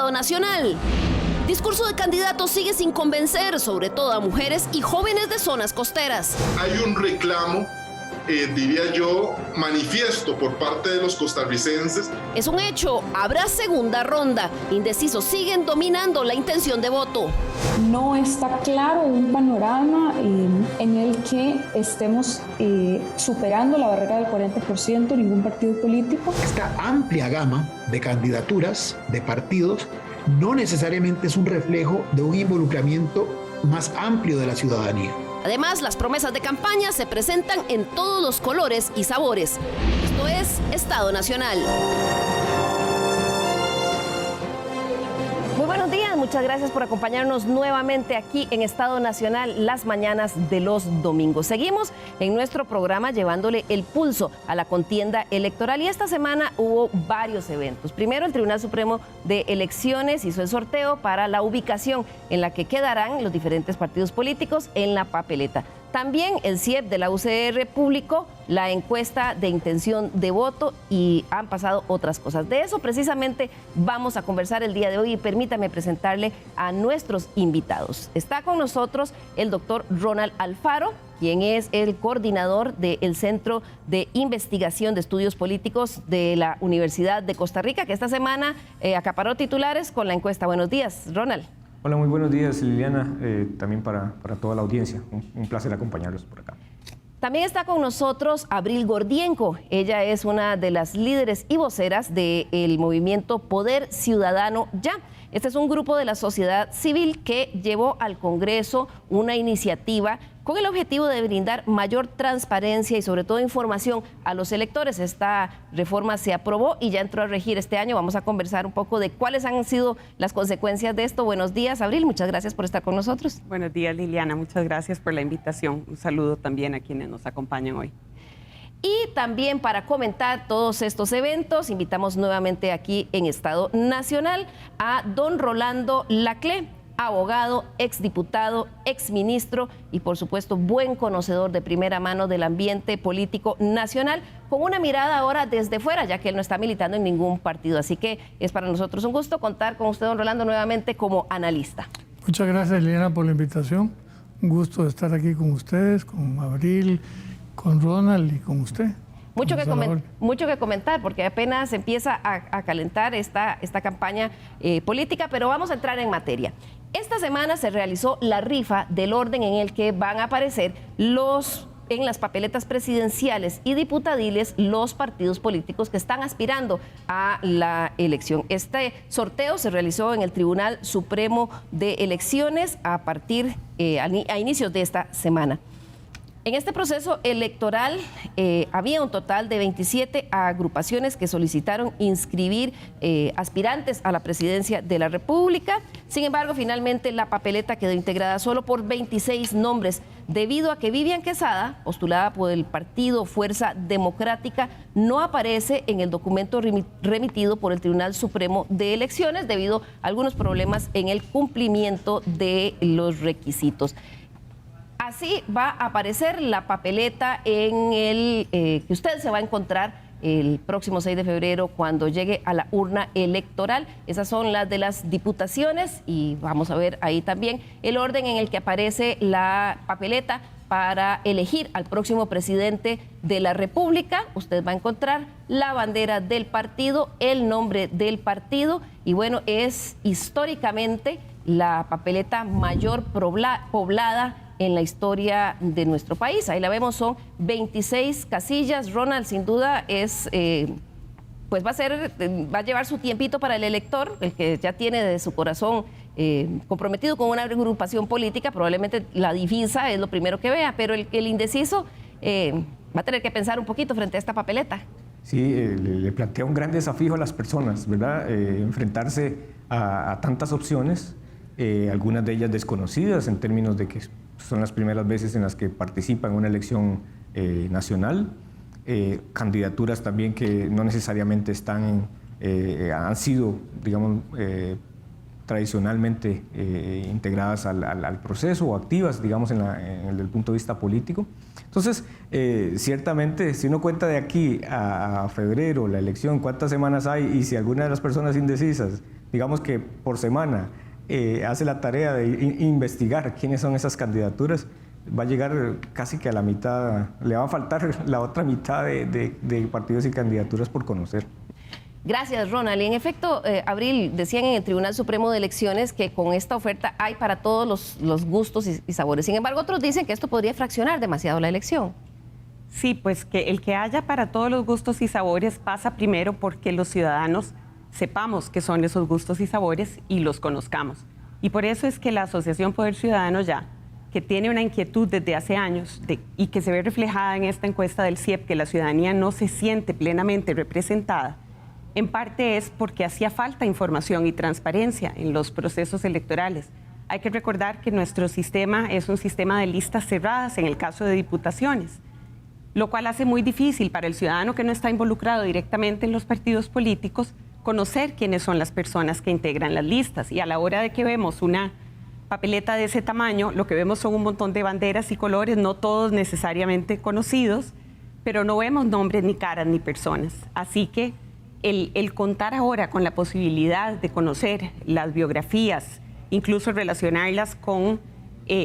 Estado Nacional. Discurso de candidatos sigue sin convencer, sobre todo a mujeres y jóvenes de zonas costeras. Hay un reclamo, diría yo, manifiesto por parte de los costarricenses. Es un hecho, habrá segunda ronda. Indecisos siguen dominando la intención de voto. No está claro un panorama en el que estemos superando la barrera del 40% ningún partido político. Esta amplia gama de candidaturas, de partidos, no necesariamente es un reflejo de un involucramiento más amplio de la ciudadanía. Además, las promesas de campaña se presentan en todos los colores y sabores. Esto es Estado Nacional. Muy buenos días, muchas gracias por acompañarnos nuevamente aquí en Estado Nacional, las mañanas de los domingos. Seguimos en nuestro programa llevándole el pulso a la contienda electoral y esta semana hubo varios eventos. Primero, el Tribunal Supremo de Elecciones hizo el sorteo para la ubicación en la que quedarán los diferentes partidos políticos en la papeleta. También el CIEP de la UCR publicó la encuesta de intención de voto y han pasado otras cosas. De eso precisamente vamos a conversar el día de hoy y permítame presentarle a nuestros invitados. Está con nosotros el doctor Ronald Alfaro, quien es el coordinador del Centro de Investigación de Estudios Políticos de la Universidad de Costa Rica, que esta semana acaparó titulares con la encuesta. Buenos días, Ronald. Hola, muy buenos días, Liliana, también para toda la audiencia. Un placer acompañarlos por acá. También está con nosotros Abril Gordienco. Ella es una de las líderes y voceras del movimiento Poder Ciudadano Ya. Este es un grupo de la sociedad civil que llevó al Congreso una iniciativa con el objetivo de brindar mayor transparencia y sobre todo información a los electores. Esta reforma se aprobó y ya entró a regir este año. Vamos a conversar un poco de cuáles han sido las consecuencias de esto. Buenos días, Abril. Muchas gracias por estar con nosotros. Buenos días, Liliana. Muchas gracias por la invitación. Un saludo también a quienes nos acompañan hoy. Y también para comentar todos estos eventos, invitamos nuevamente aquí en Estado Nacional a don Rolando Laclé, abogado, exdiputado, exministro y por supuesto buen conocedor de primera mano del ambiente político nacional, con una mirada ahora desde fuera, ya que él no está militando en ningún partido. Así que es para nosotros un gusto contar con usted, don Rolando, nuevamente como analista. Muchas gracias, Liliana, por la invitación. Un gusto de estar aquí con ustedes, con Abril, con Ronald y con usted. Mucho que comentar, porque apenas empieza a calentar esta campaña política, pero vamos a entrar en materia. Esta semana se realizó la rifa del orden en el que van a aparecer en las papeletas presidenciales y diputadiles los partidos políticos que están aspirando a la elección. Este sorteo se realizó en el Tribunal Supremo de Elecciones a inicios de esta semana. En este proceso electoral había un total de 27 agrupaciones que solicitaron inscribir aspirantes a la presidencia de la República. Sin embargo, finalmente la papeleta quedó integrada solo por 26 nombres, debido a que Vivian Quesada, postulada por el partido Fuerza Democrática, no aparece en el documento remitido por el Tribunal Supremo de Elecciones debido a algunos problemas en el cumplimiento de los requisitos. Así va a aparecer la papeleta en que usted se va a encontrar el próximo 6 de febrero cuando llegue a la urna electoral. Esas son las de las diputaciones y vamos a ver ahí también el orden en el que aparece la papeleta para elegir al próximo presidente de la República. Usted va a encontrar la bandera del partido, el nombre del partido y bueno, es históricamente la papeleta mayor poblada en la historia de nuestro país. Ahí la vemos, son 26 casillas. Ronald, sin duda, pues va a llevar su tiempito para el elector, el que ya tiene de su corazón comprometido con una agrupación política, probablemente la divisa es lo primero que vea, pero el indeciso va a tener que pensar un poquito frente a esta papeleta. Sí, le plantea un gran desafío a las personas, ¿verdad? Enfrentarse a tantas opciones, algunas de ellas desconocidas en términos de que son las primeras veces en las que participa en una elección nacional, candidaturas también que no necesariamente han sido, digamos, tradicionalmente integradas al proceso o activas, digamos, desde el punto de vista político. Entonces, ciertamente, si uno cuenta de aquí a febrero, la elección, cuántas semanas hay y si alguna de las personas indecisas digamos que por semana hace la tarea de investigar quiénes son esas candidaturas, va a llegar casi que a la mitad, le va a faltar la otra mitad de partidos y candidaturas por conocer. Gracias, Ronald. Y en efecto, Abril, decían en el Tribunal Supremo de Elecciones que con esta oferta hay para todos los gustos y sabores. Sin embargo, otros dicen que esto podría fraccionar demasiado la elección. Sí, pues que el que haya para todos los gustos y sabores pasa primero porque los ciudadanos sepamos qué son esos gustos y sabores y los conozcamos. Y por eso es que la Asociación Poder Ciudadano Ya, que tiene una inquietud desde hace años y que se ve reflejada en esta encuesta del CIEP, que la ciudadanía no se siente plenamente representada, en parte es porque hacía falta información y transparencia en los procesos electorales. Hay que recordar que nuestro sistema es un sistema de listas cerradas en el caso de diputaciones, lo cual hace muy difícil para el ciudadano que no está involucrado directamente en los partidos políticos conocer quiénes son las personas que integran las listas. Y a la hora de que vemos una papeleta de ese tamaño, lo que vemos son un montón de banderas y colores, no todos necesariamente conocidos, pero no vemos nombres, ni caras, ni personas. Así que el contar ahora con la posibilidad de conocer las biografías, incluso relacionarlas con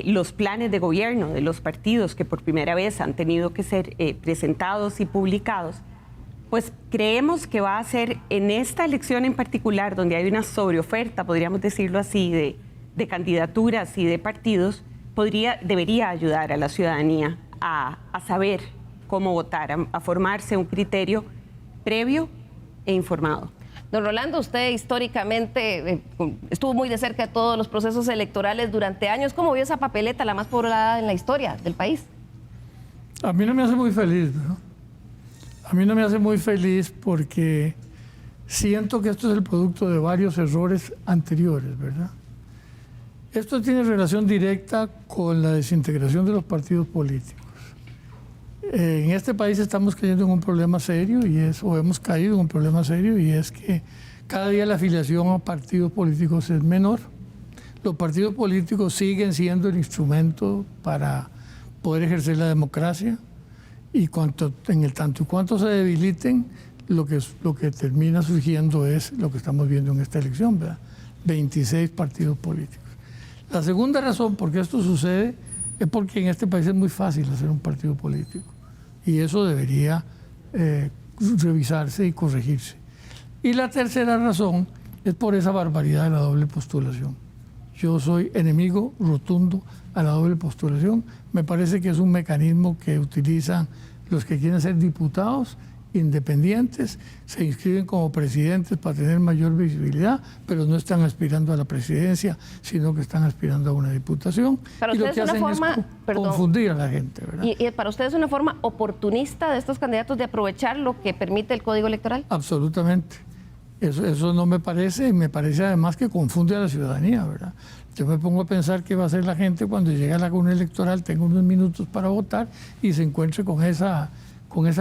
los planes de gobierno de los partidos que por primera vez han tenido que ser presentados y publicados, pues creemos que va a ser en esta elección en particular, donde hay una sobreoferta, podríamos decirlo así, de candidaturas y de partidos, debería ayudar a la ciudadanía a saber cómo votar, a formarse un criterio previo e informado. Don Rolando, usted históricamente estuvo muy de cerca de todos los procesos electorales durante años. ¿Cómo vio esa papeleta, la más poblada en la historia del país? A mí no me hace muy feliz, ¿no? A mí no me hace muy feliz porque siento que esto es el producto de varios errores anteriores, ¿verdad? Esto tiene relación directa con la desintegración de los partidos políticos. En este país estamos cayendo en un problema serio o hemos caído en un problema serio, y es que cada día la afiliación a partidos políticos es menor. Los partidos políticos siguen siendo el instrumento para poder ejercer la democracia, y en tanto y cuanto se debiliten, lo que termina surgiendo es lo que estamos viendo en esta elección, ¿verdad? 26 partidos políticos. La segunda razón por qué esto sucede es porque en este país es muy fácil hacer un partido político, y eso debería revisarse y corregirse. Y la tercera razón es por esa barbaridad de la doble postulación. Yo soy enemigo rotundo a la doble postulación. Me parece que es un mecanismo que utilizan los que quieren ser diputados independientes, se inscriben como presidentes para tener mayor visibilidad, pero no están aspirando a la presidencia, sino que están aspirando a una diputación. Para y lo ustedes que hacen una forma, es confundir a la gente, ¿verdad? ¿Y para ustedes es una forma oportunista de estos candidatos de aprovechar lo que permite el Código Electoral? Absolutamente. Eso no me parece, y me parece además que confunde a la ciudadanía, ¿verdad? Yo me pongo a pensar qué va a hacer la gente cuando llegue a la urna electoral, tenga unos minutos para votar y se encuentre con esa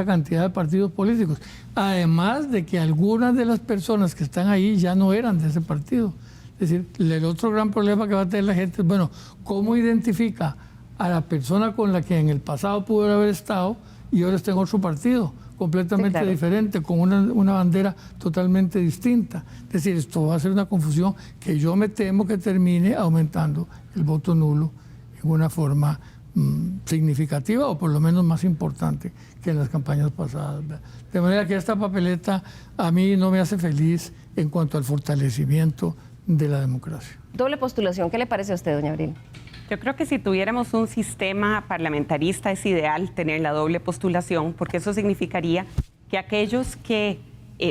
cantidad de partidos políticos. Además de que algunas de las personas que están ahí ya no eran de ese partido. Es decir, el otro gran problema que va a tener la gente es, bueno, ¿cómo identifica a la persona con la que en el pasado pudo haber estado y ahora está en otro partido, completamente sí, claro, diferente, con una bandera totalmente distinta? Es decir, esto va a ser una confusión que yo me temo que termine aumentando el voto nulo en una forma significativa, o por lo menos más importante que en las campañas pasadas. De manera que esta papeleta a mí no me hace feliz en cuanto al fortalecimiento de la democracia. Doble postulación, ¿qué le parece a usted, doña Abril? Yo creo que si tuviéramos un sistema parlamentarista es ideal tener la doble postulación, porque eso significaría que aquellos que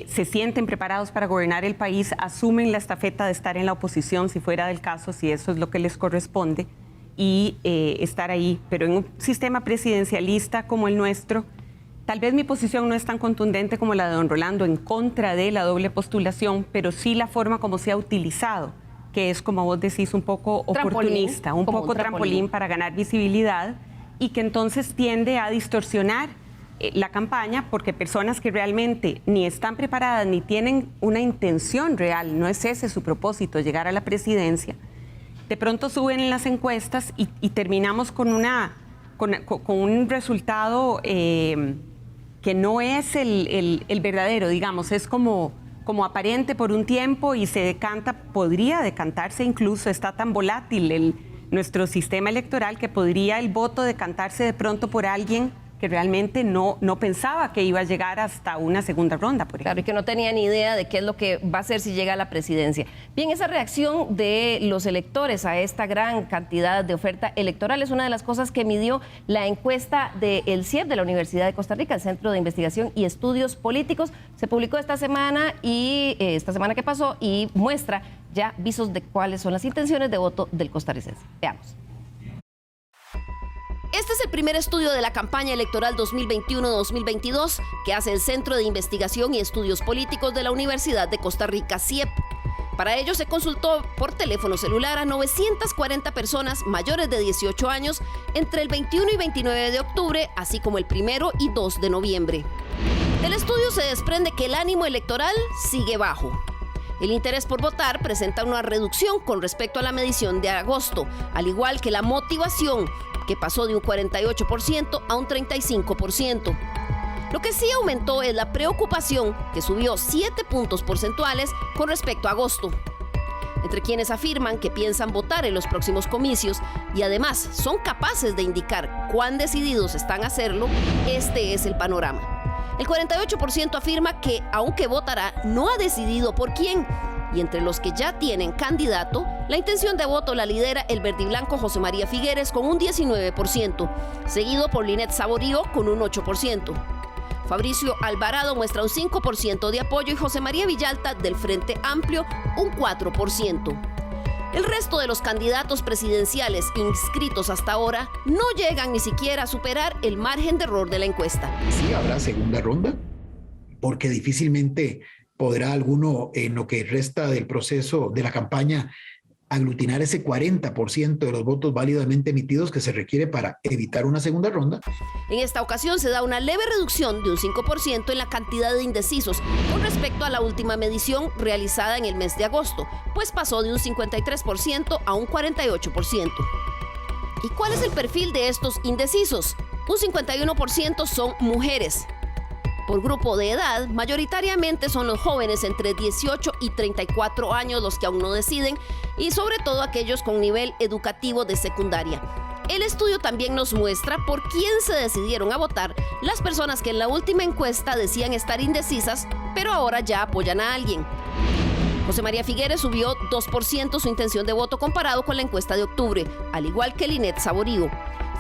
se sienten preparados para gobernar el país asumen la estafeta de estar en la oposición, si fuera del caso, si eso es lo que les corresponde, y estar ahí. Pero en un sistema presidencialista como el nuestro, tal vez mi posición no es tan contundente como la de don Rolando en contra de la doble postulación, pero sí la forma como se ha utilizado, que es, como vos decís, un poco oportunista, un poco trampolín para ganar visibilidad, y que entonces tiende a distorsionar la campaña, porque personas que realmente ni están preparadas ni tienen una intención real, no es ese su propósito, llegar a la presidencia, de pronto suben en las encuestas y terminamos con un resultado que no es el verdadero, digamos, es como como aparente por un tiempo y se decanta, podría decantarse incluso, está tan volátil nuestro sistema electoral que podría el voto decantarse de pronto por alguien que realmente no pensaba que iba a llegar hasta una segunda ronda, por ejemplo. Claro, y que no tenía ni idea de qué es lo que va a hacer si llega a la presidencia. Bien, esa reacción de los electores a esta gran cantidad de oferta electoral es una de las cosas que midió la encuesta del CIEP de la Universidad de Costa Rica, el Centro de Investigación y Estudios Políticos. Se publicó esta semana que pasó y muestra ya visos de cuáles son las intenciones de voto del costarricense. Veamos. Este es el primer estudio de la campaña electoral 2021-2022 que hace el Centro de Investigación y Estudios Políticos de la Universidad de Costa Rica, CIEP. Para ello se consultó por teléfono celular a 940 personas mayores de 18 años entre el 21 y 29 de octubre, así como el 1 y 2 de noviembre. Del estudio se desprende que el ánimo electoral sigue bajo. El interés por votar presenta una reducción con respecto a la medición de agosto, al igual que la motivación, que pasó de un 48% a un 35%. Lo que sí aumentó es la preocupación, que subió 7 puntos porcentuales con respecto a agosto. Entre quienes afirman que piensan votar en los próximos comicios y además son capaces de indicar cuán decididos están a hacerlo, este es el panorama. El 48% afirma que, aunque votará, no ha decidido por quién. Y entre los que ya tienen candidato, la intención de voto la lidera el verdiblanco José María Figueres con un 19%, seguido por Linet Saborío con un 8%. Fabricio Alvarado muestra un 5% de apoyo y José María Villalta del Frente Amplio un 4%. El resto de los candidatos presidenciales inscritos hasta ahora no llegan ni siquiera a superar el margen de error de la encuesta. Sí, habrá segunda ronda, porque difícilmente podrá alguno en lo que resta del proceso de la campaña aglutinar ese 40% de los votos válidamente emitidos que se requiere para evitar una segunda ronda. En esta ocasión se da una leve reducción de un 5% en la cantidad de indecisos con respecto a la última medición realizada en el mes de agosto, pues pasó de un 53% a un 48%. ¿Y cuál es el perfil de estos indecisos? Un 51% son mujeres. Por grupo de edad, mayoritariamente son los jóvenes entre 18 y 34 años los que aún no deciden y sobre todo aquellos con nivel educativo de secundaria. El estudio también nos muestra por quién se decidieron a votar las personas que en la última encuesta decían estar indecisas, pero ahora ya apoyan a alguien. José María Figueres subió 2% su intención de voto comparado con la encuesta de octubre, al igual que Linet Saborío.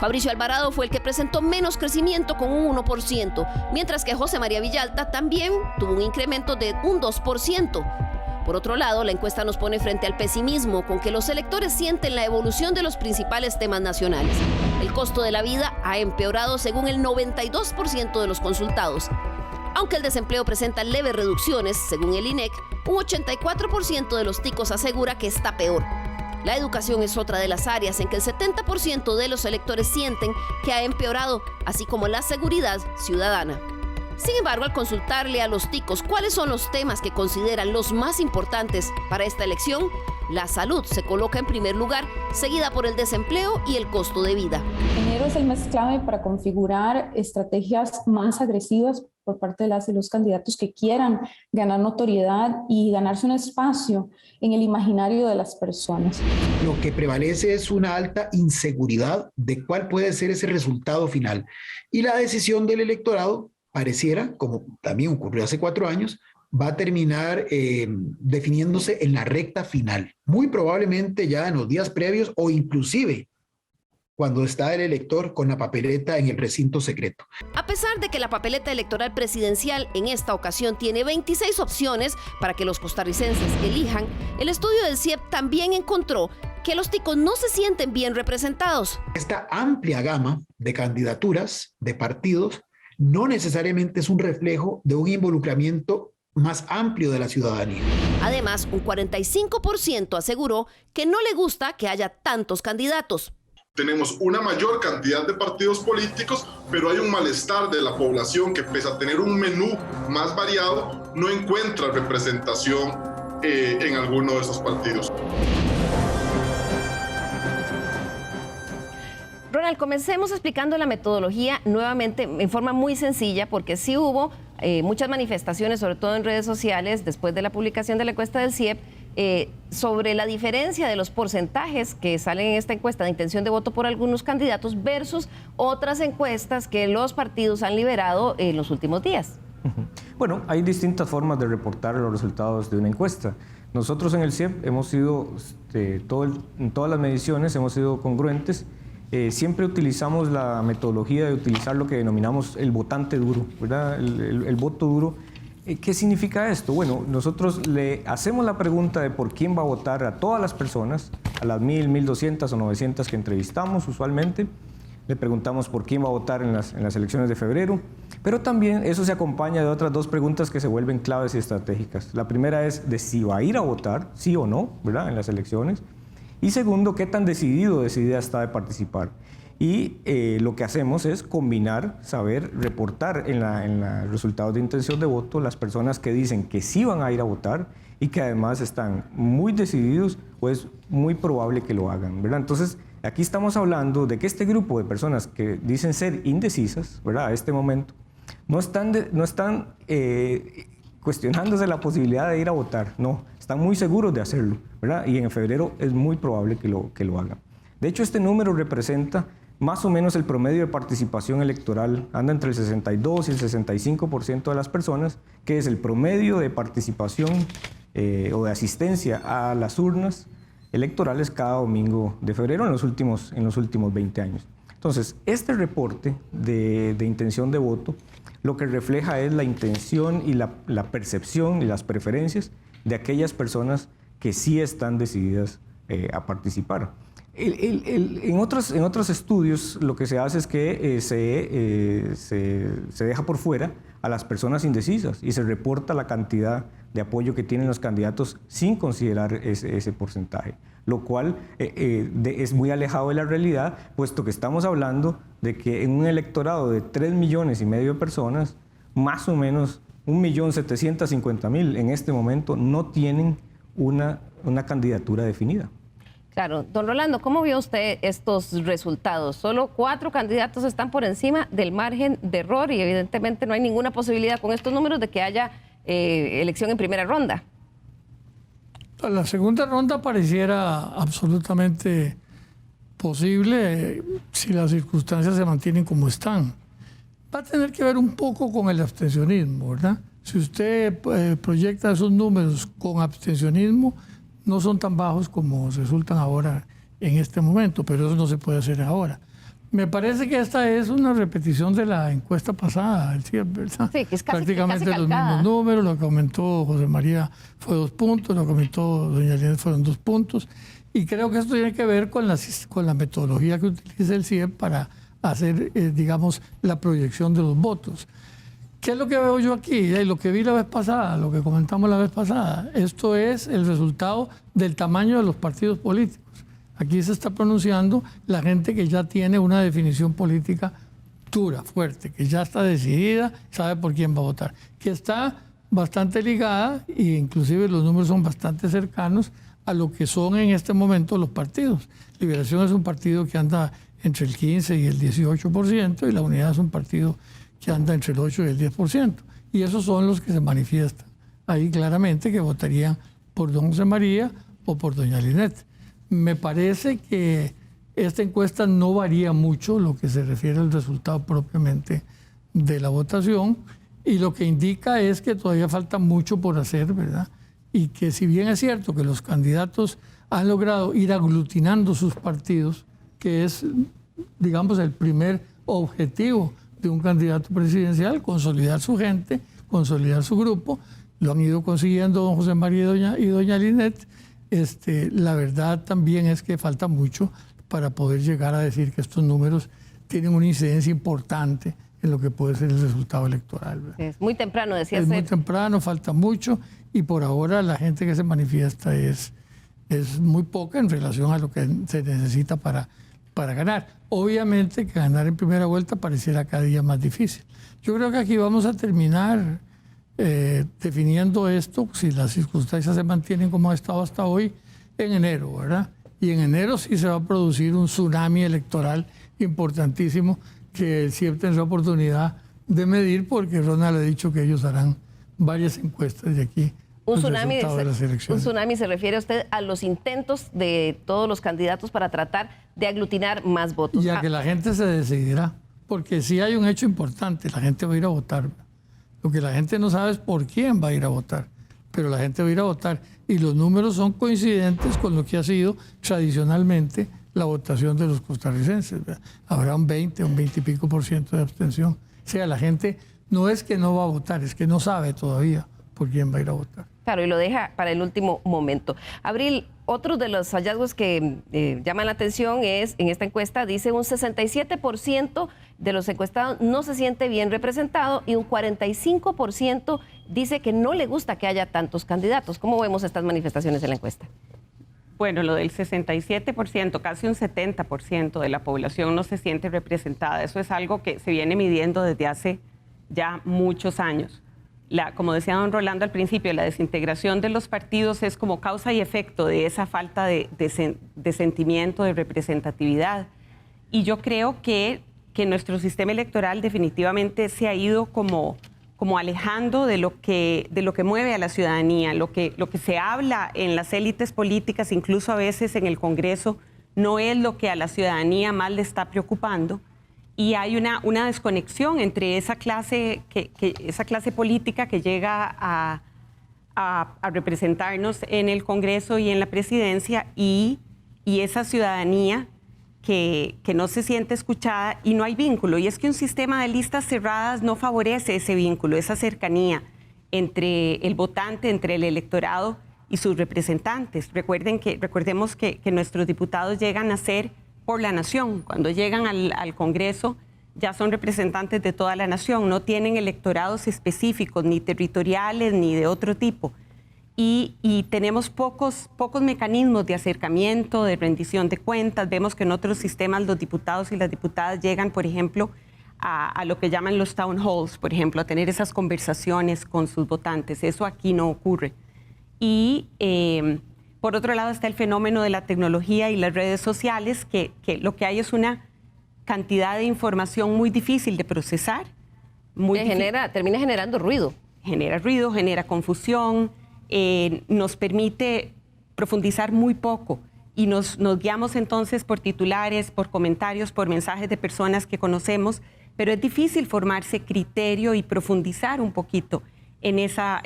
Fabricio Alvarado fue el que presentó menos crecimiento con un 1%, mientras que José María Villalta también tuvo un incremento de un 2%. Por otro lado, la encuesta nos pone frente al pesimismo con que los electores sienten la evolución de los principales temas nacionales. El costo de la vida ha empeorado según el 92% de los consultados. Aunque el desempleo presenta leves reducciones, según el INEC, un 84% de los ticos asegura que está peor. La educación es otra de las áreas en que el 70% de los electores sienten que ha empeorado, así como la seguridad ciudadana. Sin embargo, al consultarle a los ticos cuáles son los temas que consideran los más importantes para esta elección, la salud se coloca en primer lugar, seguida por el desempleo y el costo de vida. Enero es el mes clave para configurar estrategias más agresivas por parte de las y los candidatos que quieran ganar notoriedad y ganarse un espacio en el imaginario de las personas. Lo que prevalece es una alta inseguridad de cuál puede ser ese resultado final. Y la decisión del electorado pareciera, como también ocurrió hace 4 años, va a terminar definiéndose en la recta final. Muy probablemente ya en los días previos o inclusive cuando está el elector con la papeleta en el recinto secreto. A pesar de que la papeleta electoral presidencial en esta ocasión tiene 26 opciones para que los costarricenses elijan, el estudio del CIEP también encontró que los ticos no se sienten bien representados. Esta amplia gama de candidaturas, de partidos, no necesariamente es un reflejo de un involucramiento más amplio de la ciudadanía. Además, un 45% aseguró que no le gusta que haya tantos candidatos. Tenemos una mayor cantidad de partidos políticos, pero hay un malestar de la población que, pese a tener un menú más variado, no encuentra representación en alguno de esos partidos. Ronald, comencemos explicando la metodología nuevamente en forma muy sencilla, porque sí hubo muchas manifestaciones, sobre todo en redes sociales, después de la publicación de la encuesta del CIEP, sobre la diferencia de los porcentajes que salen en esta encuesta de intención de voto por algunos candidatos versus otras encuestas que los partidos han liberado en los últimos días. Bueno, hay distintas formas de reportar los resultados de una encuesta. Nosotros en el CIEP hemos sido, en todas las mediciones hemos sido congruentes. Siempre utilizamos la metodología de utilizar lo que denominamos el votante duro, ¿verdad? El voto duro. ¿Qué significa esto? Bueno, nosotros le hacemos la pregunta de por quién va a votar a todas las personas, a las 1.000, 1.200 o 900 que entrevistamos usualmente. Le preguntamos por quién va a votar en las elecciones de febrero, pero también eso se acompaña de otras dos preguntas que se vuelven claves y estratégicas. La primera es de si va a ir a votar, sí o no, ¿verdad?, en las elecciones. Y segundo, qué tan decidida está de participar. Y lo que hacemos es combinar, saber reportar en los resultados de intención de voto las personas que dicen que sí van a ir a votar y que además están muy decididos o es muy probable que lo hagan, ¿verdad? Entonces, aquí estamos hablando de que este grupo de personas que dicen ser indecisas, ¿verdad?, a este momento, no están cuestionándose la posibilidad de ir a votar, no, están muy seguros de hacerlo, ¿verdad? Y en febrero es muy probable que lo hagan. De hecho, este número representa más o menos el promedio de participación electoral, anda entre el 62 y el 65% de las personas, que es el promedio de participación o de asistencia a las urnas electorales cada domingo de febrero en los últimos 20 años. Entonces, este reporte de intención de voto lo que refleja es la intención y la percepción y las preferencias de aquellas personas que sí están decididas a participar. En otros estudios lo que se hace es que se deja por fuera a las personas indecisas y se reporta la cantidad de apoyo que tienen los candidatos sin considerar ese porcentaje, lo cual es muy alejado de la realidad, puesto que estamos hablando de que en un electorado de 3,5 millones de personas, más o menos 1.750.000 en este momento no tienen una candidatura definida. Claro, don Rolando, ¿cómo vio usted estos resultados? Solo 4 candidatos están por encima del margen de error y evidentemente no hay ninguna posibilidad con estos números de que haya elección en primera ronda. La segunda ronda pareciera absolutamente posible si las circunstancias se mantienen como están. Va a tener que ver un poco con el abstencionismo, ¿verdad? Si usted proyecta esos números con abstencionismo, no son tan bajos como resultan ahora en este momento, pero eso no se puede hacer ahora. Me parece que esta es una repetición de la encuesta pasada, ¿verdad? Sí, que es prácticamente casi los mismos números. Lo que aumentó José María fue 2 puntos, lo que aumentó doña Linet fueron 2 puntos. Y creo que esto tiene que ver con la metodología que utiliza el CIEP para hacer, digamos, la proyección de los votos. ¿Qué es lo que veo yo aquí? Y lo que vi la vez pasada, lo que comentamos la vez pasada, esto es el resultado del tamaño de los partidos políticos. Aquí se está pronunciando la gente que ya tiene una definición política dura, fuerte, que ya está decidida, sabe por quién va a votar, que está bastante ligada e inclusive los números son bastante cercanos a lo que son en este momento los partidos. Liberación es un partido que anda entre el 15 y el 18% y la Unidad es un partido que anda entre el 8 y el 10%. Y esos son los que se manifiestan ahí claramente que votarían por don José María o por doña Linet. Me parece que esta encuesta no varía mucho lo que se refiere al resultado propiamente de la votación y lo que indica es que todavía falta mucho por hacer, ¿verdad? Y que si bien es cierto que los candidatos han logrado ir aglutinando sus partidos, que es, digamos, el primer objetivo de un candidato presidencial, consolidar su gente, consolidar su grupo, lo han ido consiguiendo don José María y doña Linet. La verdad también es que falta mucho para poder llegar a decir que estos números tienen una incidencia importante en lo que puede ser el resultado electoral, ¿verdad? Es muy temprano, decía ser. Es muy temprano, falta mucho y por ahora la gente que se manifiesta es muy poca en relación a lo que se necesita para ganar. Obviamente que ganar en primera vuelta pareciera cada día más difícil. Yo creo que aquí vamos a terminar definiendo esto, si las circunstancias se mantienen como ha estado hasta hoy, en enero, ¿verdad? Y en enero sí se va a producir un tsunami electoral importantísimo que el CIEP tendrá oportunidad de medir, porque Ronald ha dicho que ellos harán varias encuestas de aquí. Un tsunami se refiere a usted a los intentos de todos los candidatos para tratar de aglutinar más votos. Y a que la gente se decidirá, porque si hay un hecho importante, la gente va a ir a votar. Lo que la gente no sabe es por quién va a ir a votar, pero la gente va a ir a votar. Y los números son coincidentes con lo que ha sido tradicionalmente la votación de los costarricenses. ¿Verdad? Habrá un 20, un 20 y pico % de abstención. O sea, la gente no es que no va a votar, es que no sabe todavía por quién va a ir a votar. Claro, y lo deja para el último momento. Abril, otro de los hallazgos que llaman la atención es, en esta encuesta, dice un 67% de los encuestados no se siente bien representado y un 45% dice que no le gusta que haya tantos candidatos. ¿Cómo vemos estas manifestaciones en la encuesta? Bueno, lo del 67%, casi un 70% de la población no se siente representada. Eso es algo que se viene midiendo desde hace ya muchos años. Como decía don Rolando al principio, la desintegración de los partidos es como causa y efecto de esa falta de sentimiento, de representatividad. Y yo creo que nuestro sistema electoral definitivamente se ha ido como alejando de lo que mueve a la ciudadanía. Lo que se habla en las élites políticas, incluso a veces en el Congreso, no es lo que a la ciudadanía más le está preocupando. Y hay una desconexión entre esa clase política que llega a representarnos en el Congreso y en la presidencia y esa ciudadanía que no se siente escuchada y no hay vínculo. Y es que un sistema de listas cerradas no favorece ese vínculo, esa cercanía entre el votante, entre el electorado y sus representantes. Recordemos que nuestros diputados llegan a ser por la nación. Cuando llegan al Congreso ya son representantes de toda la nación, no tienen electorados específicos, ni territoriales, ni de otro tipo. Y tenemos pocos mecanismos de acercamiento, de rendición de cuentas. Vemos que en otros sistemas los diputados y las diputadas llegan, por ejemplo, a lo que llaman los town halls, por ejemplo, a tener esas conversaciones con sus votantes. Eso aquí no ocurre. Y por otro lado está el fenómeno de la tecnología y las redes sociales, que lo que hay es una cantidad de información muy difícil de procesar. Termina generando ruido. Genera ruido, genera confusión, nos permite profundizar muy poco y nos guiamos entonces por titulares, por comentarios, por mensajes de personas que conocemos, pero es difícil formarse criterio y profundizar un poquito en esa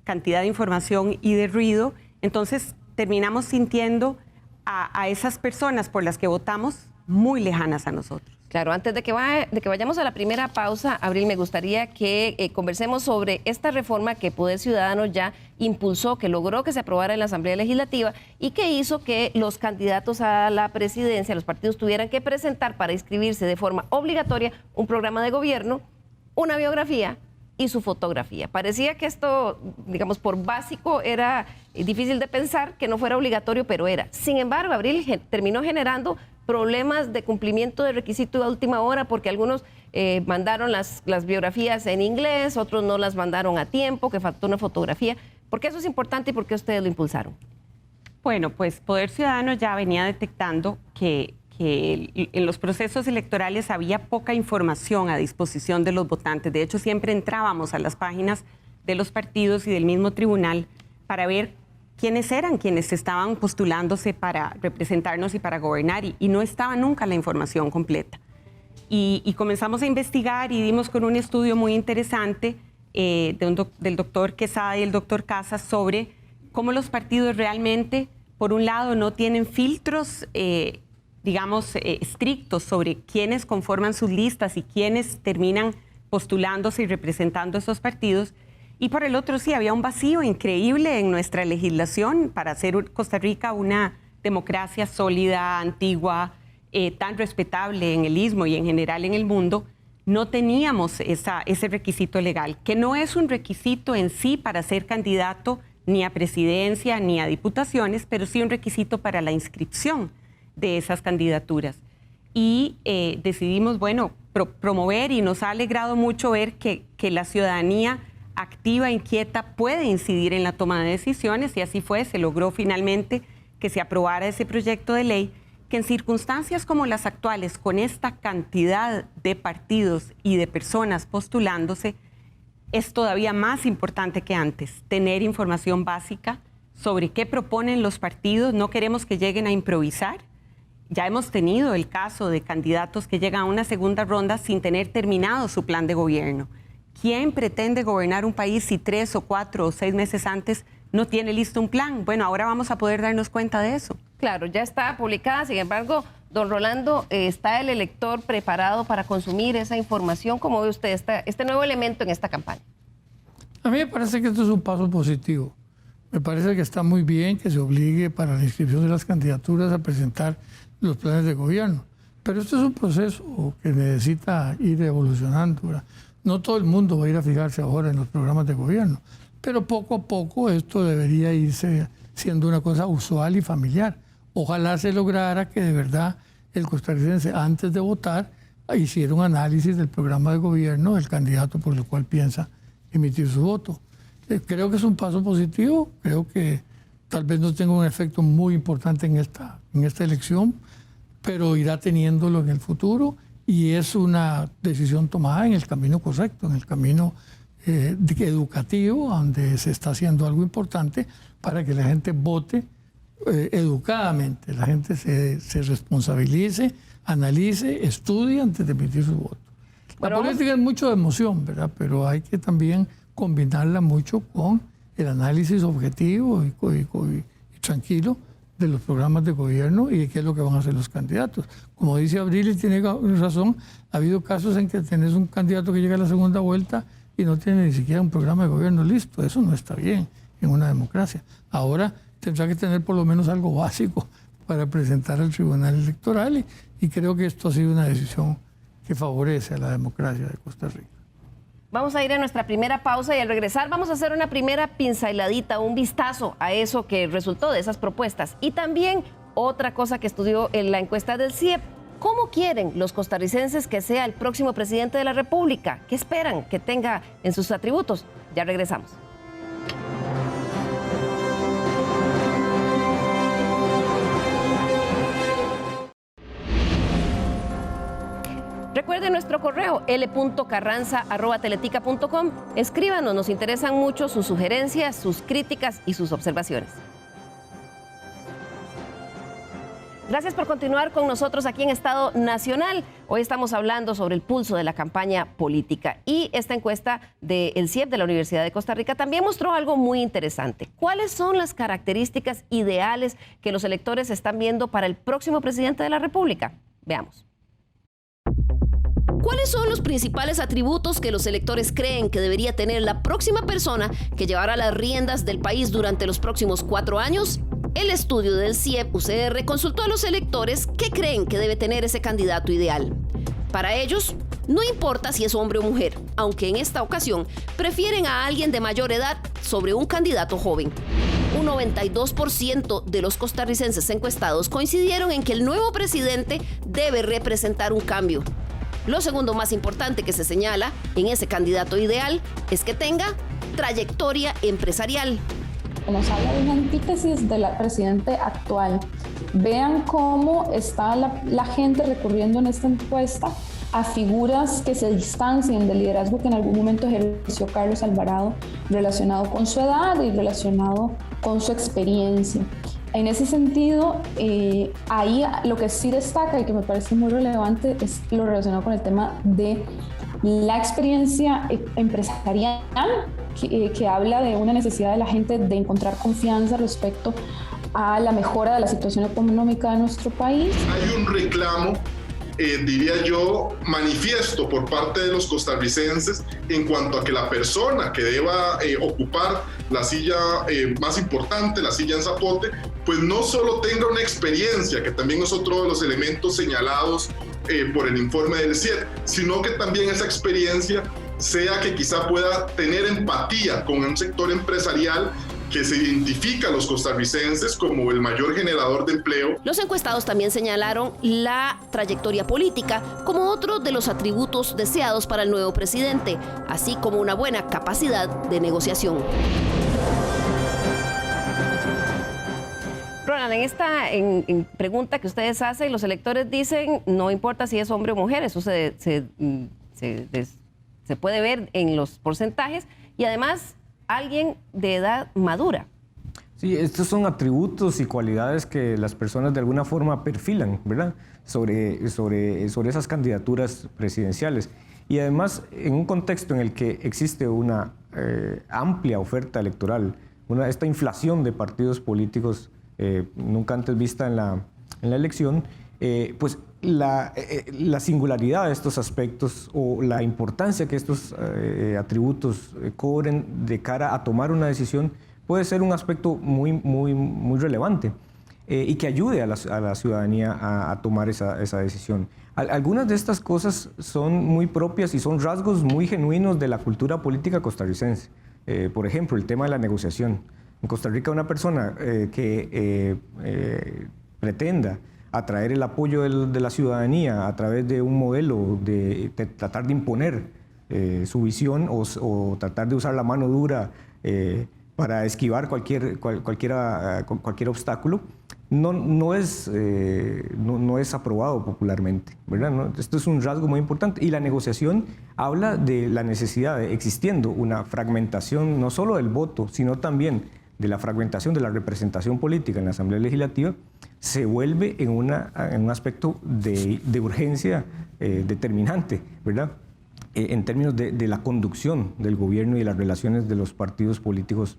cantidad de información y de ruido. Entonces terminamos sintiendo a esas personas por las que votamos muy lejanas a nosotros. Claro, antes de que vayamos a la primera pausa, Abril, me gustaría que conversemos sobre esta reforma que Poder Ciudadano ya impulsó, que logró que se aprobara en la Asamblea Legislativa y que hizo que los candidatos a la presidencia, los partidos tuvieran que presentar para inscribirse de forma obligatoria un programa de gobierno, una biografía y su fotografía. Parecía que esto, digamos, por básico era difícil de pensar que no fuera obligatorio, pero era. Sin embargo, Abril terminó generando problemas de cumplimiento de requisito de última hora porque algunos mandaron las biografías en inglés, otros no las mandaron a tiempo, que faltó una fotografía. ¿Por qué eso es importante y por qué ustedes lo impulsaron? Bueno, pues Poder Ciudadano ya venía detectando que en los procesos electorales había poca información a disposición de los votantes. De hecho, siempre entrábamos a las páginas de los partidos y del mismo tribunal para ver quiénes eran quienes estaban postulándose para representarnos y para gobernar, y no estaba nunca la información completa. Y comenzamos a investigar y dimos con un estudio muy interesante del doctor Quesada y el doctor Casas sobre cómo los partidos realmente, por un lado, no tienen filtros estrictos sobre quiénes conforman sus listas y quiénes terminan postulándose y representando esos partidos. Y por el otro, sí, había un vacío increíble en nuestra legislación para hacer Costa Rica una democracia sólida, antigua, tan respetable en el Istmo y en general en el mundo. No teníamos ese requisito legal, que no es un requisito en sí para ser candidato ni a presidencia ni a diputaciones, pero sí un requisito para la inscripción de esas candidaturas. Y decidimos, promover, y nos ha alegrado mucho ver que la ciudadanía activa, inquieta, puede incidir en la toma de decisiones, y así fue, se logró finalmente que se aprobara ese proyecto de ley que en circunstancias como las actuales, con esta cantidad de partidos y de personas postulándose, es todavía más importante que antes tener información básica sobre qué proponen los partidos. No queremos que lleguen a improvisar. Ya hemos tenido el caso de candidatos que llegan a una segunda ronda sin tener terminado su plan de gobierno. ¿Quién pretende gobernar un país si 3 o 4 o 6 meses antes no tiene listo un plan? Bueno, ahora vamos a poder darnos cuenta de eso. Claro, ya está publicada, sin embargo, don Rolando, ¿está el elector preparado para consumir esa información? ¿Cómo ve usted este nuevo elemento en esta campaña? A mí me parece que esto es un paso positivo. Me parece que está muy bien que se obligue para la inscripción de las candidaturas a presentar los planes de gobierno. Pero esto es un proceso que necesita ir evolucionando, ¿verdad? No todo el mundo va a ir a fijarse ahora en los programas de gobierno, pero poco a poco esto debería irse siendo una cosa usual y familiar. Ojalá se lograra que de verdad el costarricense, antes de votar, hiciera un análisis del programa de gobierno del candidato por el cual piensa emitir su voto. Creo que es un paso positivo, creo que tal vez no tenga un efecto muy importante en esta elección, pero irá teniéndolo en el futuro y es una decisión tomada en el camino correcto, en el camino educativo, donde se está haciendo algo importante para que la gente vote educadamente, la gente se responsabilice, analice, estudie antes de emitir su voto. La política es mucho de emoción, ¿verdad? Pero hay que también combinarla mucho con el análisis objetivo y tranquilo de los programas de gobierno y de qué es lo que van a hacer los candidatos. Como dice Abril, y tiene razón, ha habido casos en que tenés un candidato que llega a la segunda vuelta y no tiene ni siquiera un programa de gobierno listo. Eso no está bien en una democracia. Ahora tendrá que tener por lo menos algo básico para presentar al Tribunal Electoral y creo que esto ha sido una decisión que favorece a la democracia de Costa Rica. Vamos a ir a nuestra primera pausa y al regresar vamos a hacer una primera pinceladita, un vistazo a eso que resultó de esas propuestas. Y también otra cosa que estudió en la encuesta del CIEP. ¿Cómo quieren los costarricenses que sea el próximo presidente de la República? ¿Qué esperan que tenga en sus atributos? Ya regresamos. Recuerde nuestro correo l.carranza@teletica.com. Escríbanos, nos interesan mucho sus sugerencias, sus críticas y sus observaciones. Gracias por continuar con nosotros aquí en Estado Nacional. Hoy estamos hablando sobre el pulso de la campaña política y esta encuesta del CIEP de la Universidad de Costa Rica también mostró algo muy interesante. ¿Cuáles son las características ideales que los electores están viendo para el próximo presidente de la República? Veamos. ¿Cuáles son los principales atributos que los electores creen que debería tener la próxima persona que llevará las riendas del país durante los próximos 4 años? El estudio del CIEP-UCR consultó a los electores qué creen que debe tener ese candidato ideal. Para ellos, no importa si es hombre o mujer, aunque en esta ocasión prefieren a alguien de mayor edad sobre un candidato joven. Un 92% de los costarricenses encuestados coincidieron en que el nuevo presidente debe representar un cambio. Lo segundo más importante que se señala en ese candidato ideal es que tenga trayectoria empresarial. Nos habla de una antítesis del presidente actual. Vean cómo está la gente recurriendo en esta encuesta a figuras que se distancian del liderazgo que en algún momento ejerció Carlos Alvarado, relacionado con su edad y relacionado con su experiencia. En ese sentido, ahí lo que sí destaca y que me parece muy relevante es lo relacionado con el tema de la experiencia empresarial, que habla de una necesidad de la gente de encontrar confianza respecto a la mejora de la situación económica de nuestro país. Hay un reclamo, diría yo, manifiesto por parte de los costarricenses en cuanto a que la persona que deba ocupar la silla más importante, la silla en Zapote, pues no solo tenga una experiencia, que también es otro de los elementos señalados por el informe del CIEP, sino que también esa experiencia sea que quizá pueda tener empatía con un sector empresarial que se identifica a los costarricenses como el mayor generador de empleo. Los encuestados también señalaron la trayectoria política como otro de los atributos deseados para el nuevo presidente, así como una buena capacidad de negociación. Roland, en esta pregunta que ustedes hacen, los electores dicen, no importa si es hombre o mujer, eso se puede ver en los porcentajes, y además alguien de edad madura. Sí, estos son atributos y cualidades que las personas de alguna forma perfilan, ¿verdad? Sobre esas candidaturas presidenciales. Y además, en un contexto en el que existe una amplia oferta electoral, esta inflación de partidos políticos nunca antes vista en la elección, pues la singularidad de estos aspectos o la importancia que estos atributos cobren de cara a tomar una decisión puede ser un aspecto muy relevante y que ayude a la ciudadanía a tomar esa decisión. Algunas de estas cosas son muy propias y son rasgos muy genuinos de la cultura política costarricense. Por ejemplo, el tema de la negociación. En Costa Rica, una persona que pretenda atraer el apoyo de la ciudadanía a través de un modelo de tratar de imponer su visión o tratar de usar la mano dura para esquivar cualquier obstáculo, no es aprobado popularmente, ¿verdad? ¿No? Esto es un rasgo muy importante. Y la negociación habla de la necesidad de, existiendo una fragmentación no solo del voto, sino también de la fragmentación de la representación política en la Asamblea Legislativa, se vuelve en un aspecto de urgencia determinante, ¿verdad? En términos de la conducción del gobierno y de las relaciones de los partidos políticos,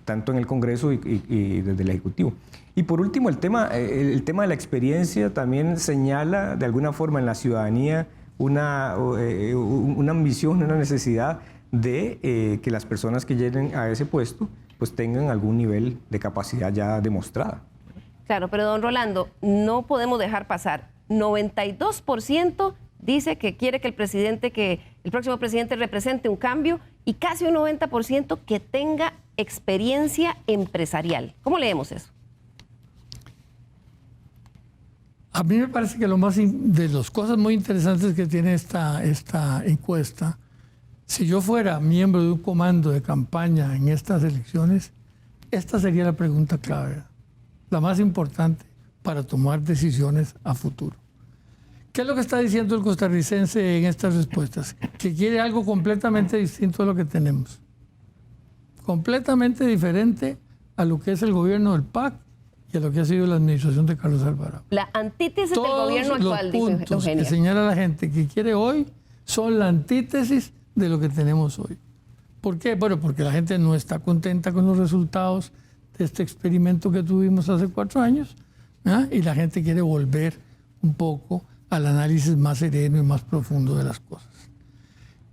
tanto en el Congreso y desde el Ejecutivo. Y por último, el tema de la experiencia también señala de alguna forma en la ciudadanía una ambición, una necesidad de que las personas que lleguen a ese puesto pues tengan algún nivel de capacidad ya demostrada. Claro, pero don Rolando, no podemos dejar pasar. 92% dice que quiere que el próximo presidente represente un cambio y casi un 90% que tenga experiencia empresarial. ¿Cómo leemos eso? A mí me parece que de las cosas muy interesantes que tiene esta encuesta, si yo fuera miembro de un comando de campaña en estas elecciones, esta sería la pregunta clave, la más importante para tomar decisiones a futuro. ¿Qué es lo que está diciendo el costarricense en estas respuestas? Que quiere algo completamente distinto a lo que tenemos. Completamente diferente a lo que es el gobierno del PAC y a lo que ha sido la administración de Carlos Alvarado. La antítesis del gobierno actual, dice Eugenia. Todos los puntos que señala la gente que quiere hoy son la antítesis de lo que tenemos hoy. ¿Por qué? Bueno, porque la gente no está contenta con los resultados de este experimento que tuvimos hace 4 años, ¿eh? Y la gente quiere volver un poco al análisis más sereno y más profundo de las cosas.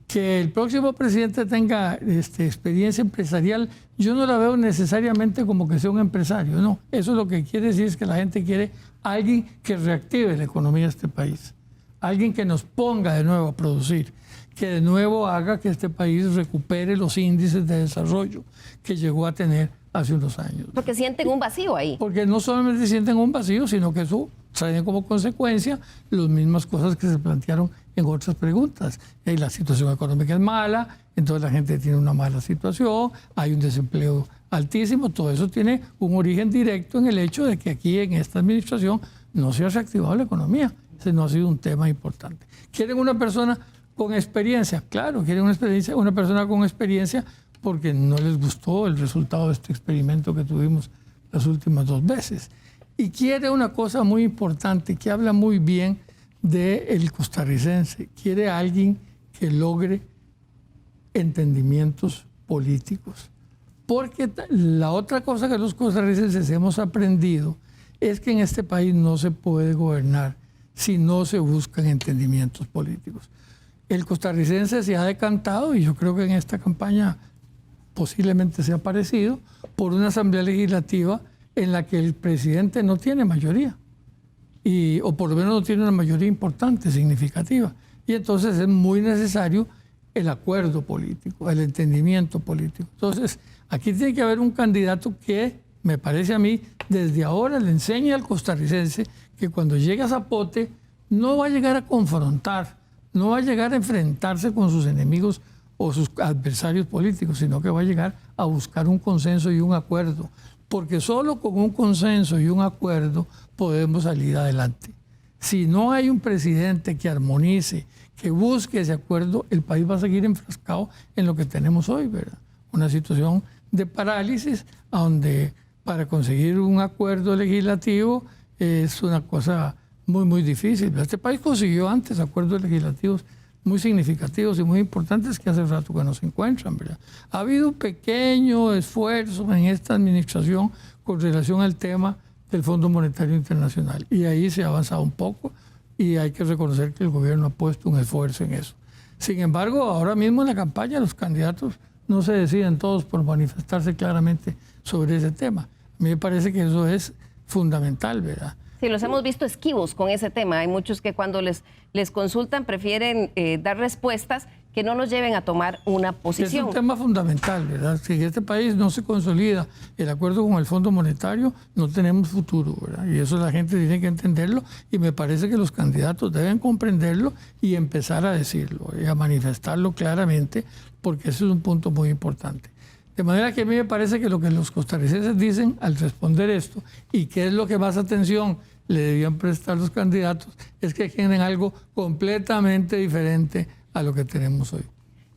Que el próximo presidente tenga experiencia empresarial, yo no la veo necesariamente como que sea un empresario, no. Eso lo que quiere decir es que la gente quiere a alguien que reactive la economía de este país, alguien que nos ponga de nuevo a producir, que de nuevo haga que este país recupere los índices de desarrollo que llegó a tener hace unos años. Porque sienten un vacío ahí. Porque no solamente sienten un vacío, sino que eso trae como consecuencia las mismas cosas que se plantearon en otras preguntas. La situación económica es mala, entonces la gente tiene una mala situación, hay un desempleo altísimo, todo eso tiene un origen directo en el hecho de que aquí en esta administración no se ha reactivado la economía. Ese no ha sido un tema importante. ¿Quieren una persona con experiencia? Claro, quieren una persona con experiencia porque no les gustó el resultado de este experimento que tuvimos las últimas 2 veces. Y quiere una cosa muy importante, que habla muy bien del costarricense. Quiere a alguien que logre entendimientos políticos. Porque la otra cosa que los costarricenses hemos aprendido es que en este país no se puede gobernar si no se buscan entendimientos políticos. El costarricense se ha decantado, y yo creo que en esta campaña posiblemente sea parecido, por una asamblea legislativa en la que el presidente no tiene mayoría, o por lo menos no tiene una mayoría importante, significativa. Y entonces es muy necesario el acuerdo político, el entendimiento político. Entonces, aquí tiene que haber un candidato que, me parece a mí, desde ahora le enseñe al costarricense que cuando llegue a Zapote no va a llegar a confrontar, no va a llegar a enfrentarse con sus enemigos o sus adversarios políticos, sino que va a llegar a buscar un consenso y un acuerdo porque solo con un consenso y un acuerdo podemos salir adelante. Si no hay un presidente que armonice, que busque ese acuerdo, el país va a seguir enfrascado en lo que tenemos hoy, ¿verdad? Una situación de parálisis, donde para conseguir un acuerdo legislativo es una cosa muy, muy difícil. Este país consiguió antes acuerdos legislativos muy significativos y muy importantes que hace rato que no se encuentran, ¿verdad? Ha habido un pequeño esfuerzo en esta administración con relación al tema del Fondo Monetario Internacional, y ahí se ha avanzado un poco y hay que reconocer que el gobierno ha puesto un esfuerzo en eso. Sin embargo, ahora mismo en la campaña los candidatos no se deciden todos por manifestarse claramente sobre ese tema. A mí me parece que eso es fundamental, ¿verdad? Sí, los hemos visto esquivos con ese tema. Hay muchos que cuando les consultan prefieren dar respuestas que no los lleven a tomar una posición. Es un tema fundamental, ¿verdad? Si en este país no se consolida el acuerdo con el Fondo Monetario, no tenemos futuro, ¿verdad? Y eso la gente tiene que entenderlo, y me parece que los candidatos deben comprenderlo y empezar a decirlo y a manifestarlo claramente, porque ese es un punto muy importante. De manera que a mí me parece que lo que los costarricenses dicen al responder esto, y qué es lo que más atención le debían prestar los candidatos, es que tienen algo completamente diferente a lo que tenemos hoy.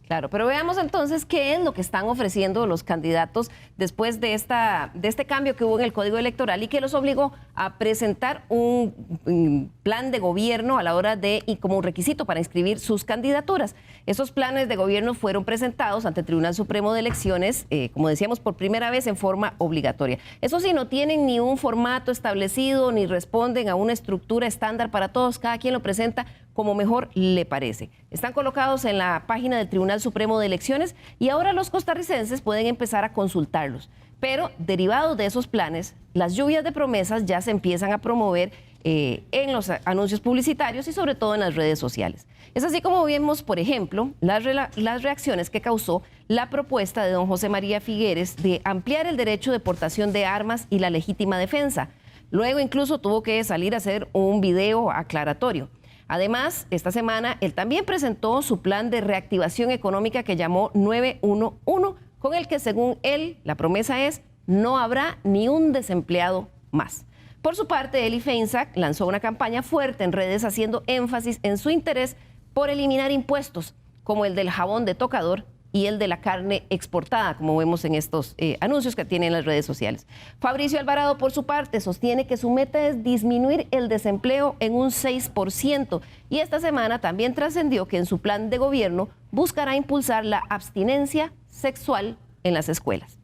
Claro, pero veamos entonces qué es lo que están ofreciendo los candidatos después de este cambio que hubo en el Código Electoral y que los obligó a presentar un plan de gobierno a la hora de, y como un requisito para inscribir sus candidaturas. Esos planes de gobierno fueron presentados ante el Tribunal Supremo de Elecciones, como decíamos, por primera vez en forma obligatoria. Eso sí, no tienen ni un formato establecido ni responden a una estructura estándar para todos. Cada quien lo presenta como mejor le parece. Están colocados en la página del Tribunal Supremo de Elecciones y ahora los costarricenses pueden empezar a consultarlos. Pero derivados de esos planes, las lluvias de promesas ya se empiezan a promover en los anuncios publicitarios y sobre todo en las redes sociales. Es así como vemos, por ejemplo, las reacciones que causó la propuesta de don José María Figueres de ampliar el derecho de portación de armas y la legítima defensa. Luego incluso tuvo que salir a hacer un video aclaratorio. Además, esta semana él también presentó su plan de reactivación económica que llamó 911, con el que según él la promesa es no habrá ni un desempleado más. Por su parte, Eli Feinsack lanzó una campaña fuerte en redes haciendo énfasis en su interés por eliminar impuestos, como el del jabón de tocador y el de la carne exportada, como vemos en estos anuncios que tienen las redes sociales. Fabricio Alvarado, por su parte, sostiene que su meta es disminuir el desempleo en un 6%, y esta semana también trascendió que en su plan de gobierno buscará impulsar la abstinencia sexual en las escuelas.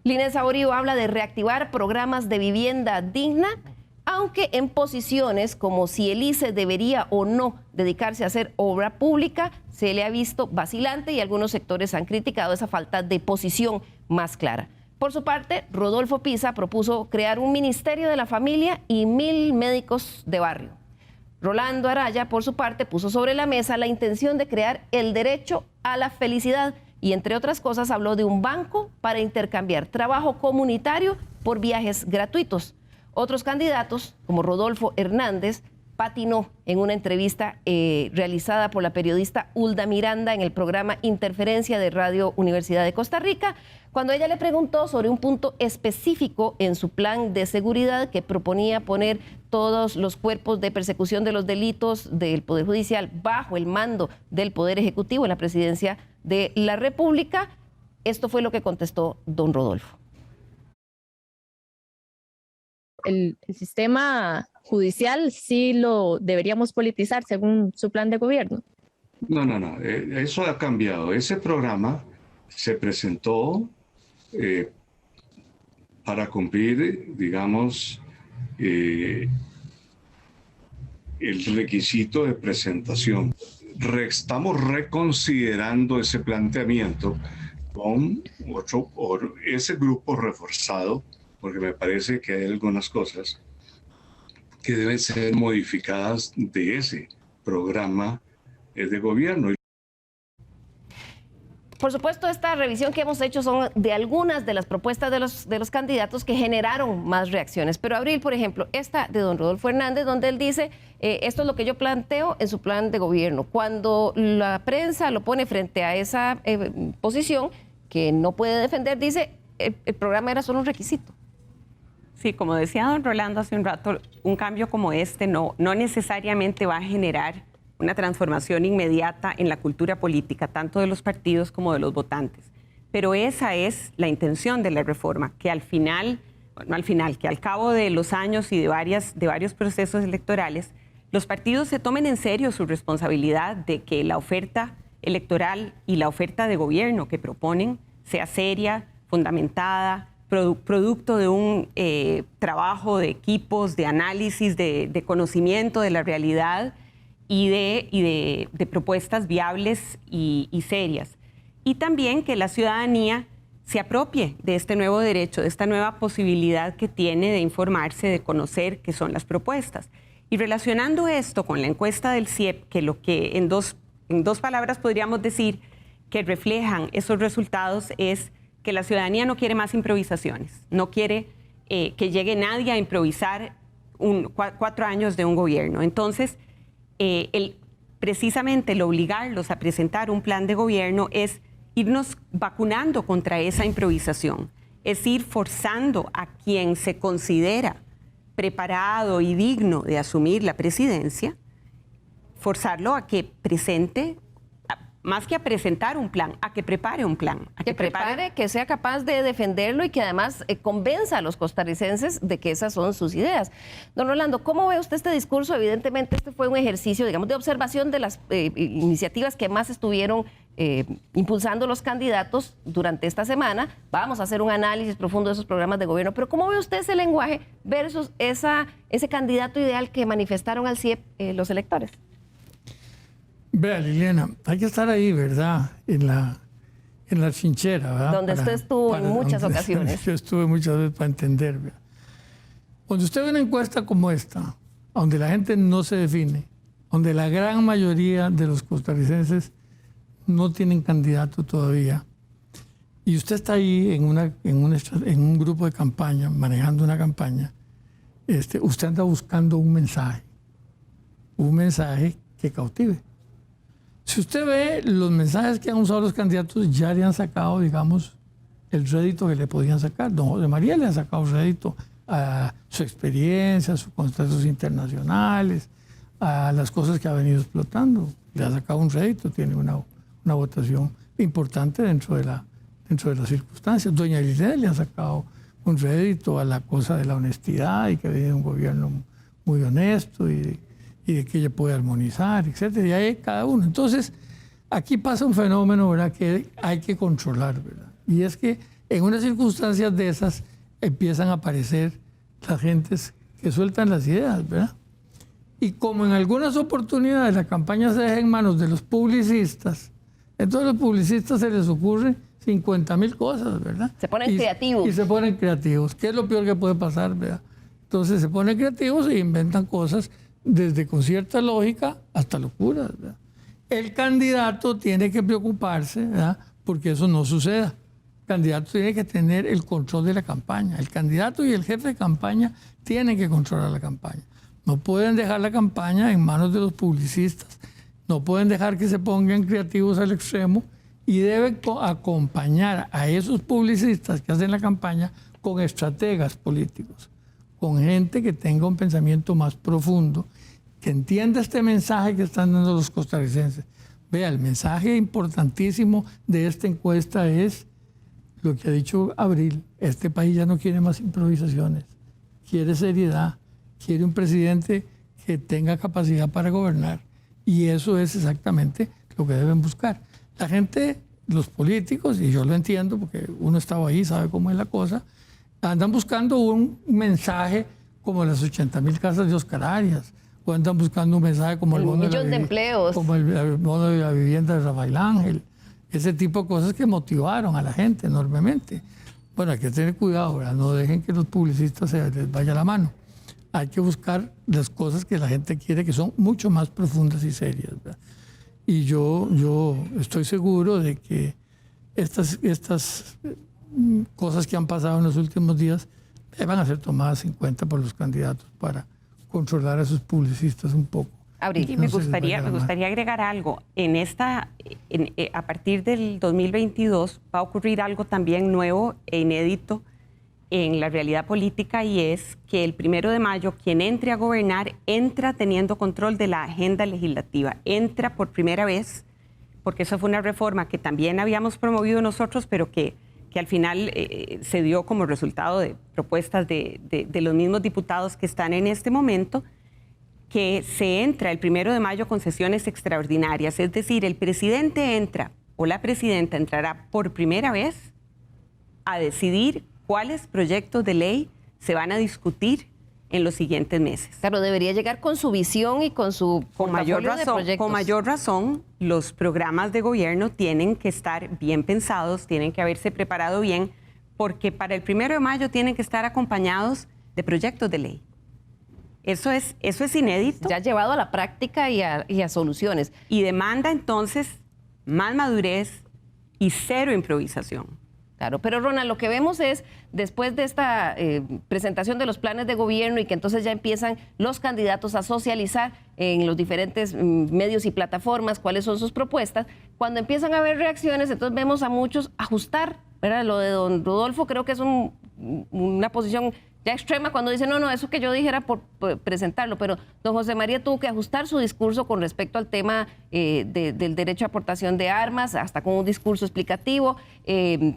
Línea Saborío habla de reactivar programas de vivienda digna, aunque en posiciones como si el ICE debería o no dedicarse a hacer obra pública, se le ha visto vacilante y algunos sectores han criticado esa falta de posición más clara. Por su parte, Rodolfo Pisa propuso crear un Ministerio de la Familia y 1000 médicos de barrio. Rolando Araya, por su parte, puso sobre la mesa la intención de crear el derecho a la felicidad y, entre otras cosas, habló de un banco para intercambiar trabajo comunitario por viajes gratuitos. Otros candidatos, como Rodolfo Hernández, patinó en una entrevista realizada por la periodista Hulda Miranda en el programa Interferencia de Radio Universidad de Costa Rica, cuando ella le preguntó sobre un punto específico en su plan de seguridad que proponía poner todos los cuerpos de persecución de los delitos del Poder Judicial bajo el mando del Poder Ejecutivo en la Presidencia de la República. Esto fue lo que contestó don Rodolfo. El sistema judicial sí lo deberíamos politizar según su plan de gobierno. No, eso ha cambiado. Ese programa se presentó para cumplir, digamos, el requisito de presentación. Estamos reconsiderando ese planteamiento con ese grupo reforzado, porque me parece que hay algunas cosas que deben ser modificadas de ese programa de gobierno. Por supuesto, esta revisión que hemos hecho son de algunas de las propuestas de los candidatos que generaron más reacciones. Pero Abril, por ejemplo, esta de don Rodolfo Hernández, donde él dice, esto es lo que yo planteo en su plan de gobierno. Cuando la prensa lo pone frente a esa posición que no puede defender, dice, el programa era solo un requisito. Sí, como decía don Rolando hace un rato, un cambio como este no necesariamente va a generar una transformación inmediata en la cultura política, tanto de los partidos como de los votantes. Pero esa es la intención de la reforma, que que al cabo de los años y de varios procesos electorales, los partidos se tomen en serio su responsabilidad de que la oferta electoral y la oferta de gobierno que proponen sea seria, fundamentada, producto de un trabajo de equipos, de análisis, de conocimiento de la realidad y de propuestas viables y serias. Y también que la ciudadanía se apropie de este nuevo derecho, de esta nueva posibilidad que tiene de informarse, de conocer qué son las propuestas. Y relacionando esto con la encuesta del CIEP, que lo que en dos palabras podríamos decir que reflejan esos resultados es que la ciudadanía no quiere más improvisaciones, no quiere que llegue nadie a improvisar 4 años de un gobierno. Entonces, precisamente el obligarlos a presentar un plan de gobierno es irnos vacunando contra esa improvisación, es ir forzando a quien se considera preparado y digno de asumir la presidencia, forzarlo a que presente, más que a presentar un plan, a que prepare un plan. Que prepare, que sea capaz de defenderlo y que además convenza a los costarricenses de que esas son sus ideas. Don Rolando, ¿cómo ve usted este discurso? Evidentemente este fue un ejercicio, digamos, de observación de las iniciativas que más estuvieron impulsando los candidatos durante esta semana. Vamos a hacer un análisis profundo de esos programas de gobierno, pero ¿cómo ve usted ese lenguaje versus ese candidato ideal que manifestaron al CIEP los electores? Vea, Liliana, hay que estar ahí, ¿verdad? En la trinchera, ¿verdad? Donde usted estuvo en muchas ocasiones. Yo estuve muchas veces para entender, ¿verdad? Cuando usted ve una encuesta como esta, donde la gente no se define, donde la gran mayoría de los costarricenses no tienen candidato todavía, y usted está ahí en un grupo de campaña, manejando una campaña, usted anda buscando un mensaje que cautive. Si usted ve los mensajes que han usado los candidatos, ya le han sacado, digamos, el rédito que le podían sacar. Don José María le ha sacado rédito a su experiencia, a sus contratos internacionales, a las cosas que ha venido explotando. Le ha sacado un rédito, tiene una votación importante dentro de las circunstancias. Doña Linet le ha sacado un rédito a la cosa de la honestidad y que viene un gobierno muy honesto y de que ella puede armonizar, etcétera. Y hay cada uno. Entonces, aquí pasa un fenómeno, ¿verdad?, que hay que controlar, ¿verdad? Y es que en unas circunstancias de esas empiezan a aparecer las gentes que sueltan las ideas, ¿verdad? Y como en algunas oportunidades la campaña se deja en manos de los publicistas, entonces a los publicistas se les ocurren 50,000 cosas, ¿verdad? Se ponen creativos. Y se ponen creativos. ¿Qué es lo peor que puede pasar, verdad? Entonces se ponen creativos e inventan cosas desde con cierta lógica hasta locuras, ¿verdad? El candidato tiene que preocuparse, ¿verdad?, porque eso no suceda. El candidato tiene que tener el control de la campaña. El candidato y el jefe de campaña tienen que controlar la campaña. No pueden dejar la campaña en manos de los publicistas. No pueden dejar que se pongan creativos al extremo y deben acompañar a esos publicistas que hacen la campaña con estrategas políticos, con gente que tenga un pensamiento más profundo, que entienda este mensaje que están dando los costarricenses. Vea, el mensaje importantísimo de esta encuesta es lo que ha dicho Abril. Este país ya no quiere más improvisaciones, quiere seriedad, quiere un presidente que tenga capacidad para gobernar. Y eso es exactamente lo que deben buscar. La gente, los políticos, y yo lo entiendo porque uno estaba ahí, sabe cómo es la cosa, andan buscando un mensaje como las 80,000 casas de Oscar Arias, o andan buscando un mensaje como el bono millón de empleos, como el bono de la vivienda de Rafael Ángel, ese tipo de cosas que motivaron a la gente enormemente. Bueno, hay que tener cuidado, ¿verdad? No dejen que los publicistas se les vaya la mano. Hay que buscar las cosas que la gente quiere, que son mucho más profundas y serias, ¿verdad? Y yo estoy seguro de que estas cosas que han pasado en los últimos días van a ser tomadas en cuenta por los candidatos para controlar a sus publicistas un poco Abril. Sí, me gustaría agregar algo. A partir del 2022 va a ocurrir algo también nuevo e inédito en la realidad política, y es que el 1 de mayo quien entre a gobernar entra teniendo control de la agenda legislativa, entra por primera vez, porque eso fue una reforma que también habíamos promovido nosotros, pero que al final se dio como resultado de propuestas de los mismos diputados que están en este momento, que se entra el 1 de mayo con sesiones extraordinarias, es decir, el presidente entra o la presidenta entrará por primera vez a decidir cuáles proyectos de ley se van a discutir en los siguientes meses. Claro, debería llegar con su visión y con su portafolio de proyectos. Con mayor razón, los programas de gobierno tienen que estar bien pensados, tienen que haberse preparado bien, porque para el 1 de mayo tienen que estar acompañados de proyectos de ley. Eso es inédito. Ya llevado a la práctica y a soluciones. Y demanda entonces más madurez y cero improvisación. Claro, pero Ronald, lo que vemos es, después de esta presentación de los planes de gobierno y que entonces ya empiezan los candidatos a socializar en los diferentes medios y plataformas cuáles son sus propuestas, cuando empiezan a haber reacciones, entonces vemos a muchos ajustar, ¿verdad? Lo de don Rodolfo creo que es una posición ya extrema cuando dice, no, eso que yo dije era por presentarlo, pero don José María tuvo que ajustar su discurso con respecto al tema del derecho a aportación de armas, hasta con un discurso explicativo.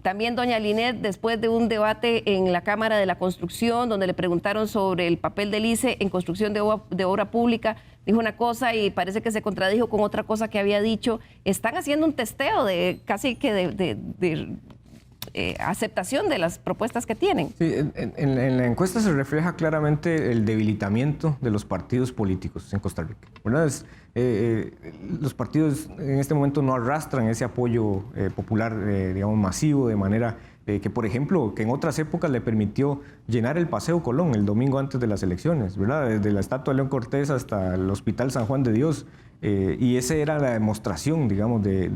También doña Linet, después de un debate en la Cámara de la Construcción, donde le preguntaron sobre el papel del ICE en construcción de obra pública, dijo una cosa y parece que se contradijo con otra cosa que había dicho. Están haciendo un testeo de casi que de aceptación de las propuestas que tienen. Sí, en la encuesta se refleja claramente el debilitamiento de los partidos políticos en Costa Rica, ¿verdad? Los partidos en este momento no arrastran ese apoyo popular, digamos, masivo, de manera que, por ejemplo, que en otras épocas le permitió llenar el Paseo Colón el domingo antes de las elecciones, ¿verdad? Desde la estatua de León Cortés hasta el Hospital San Juan de Dios. Y esa era la demostración, digamos, de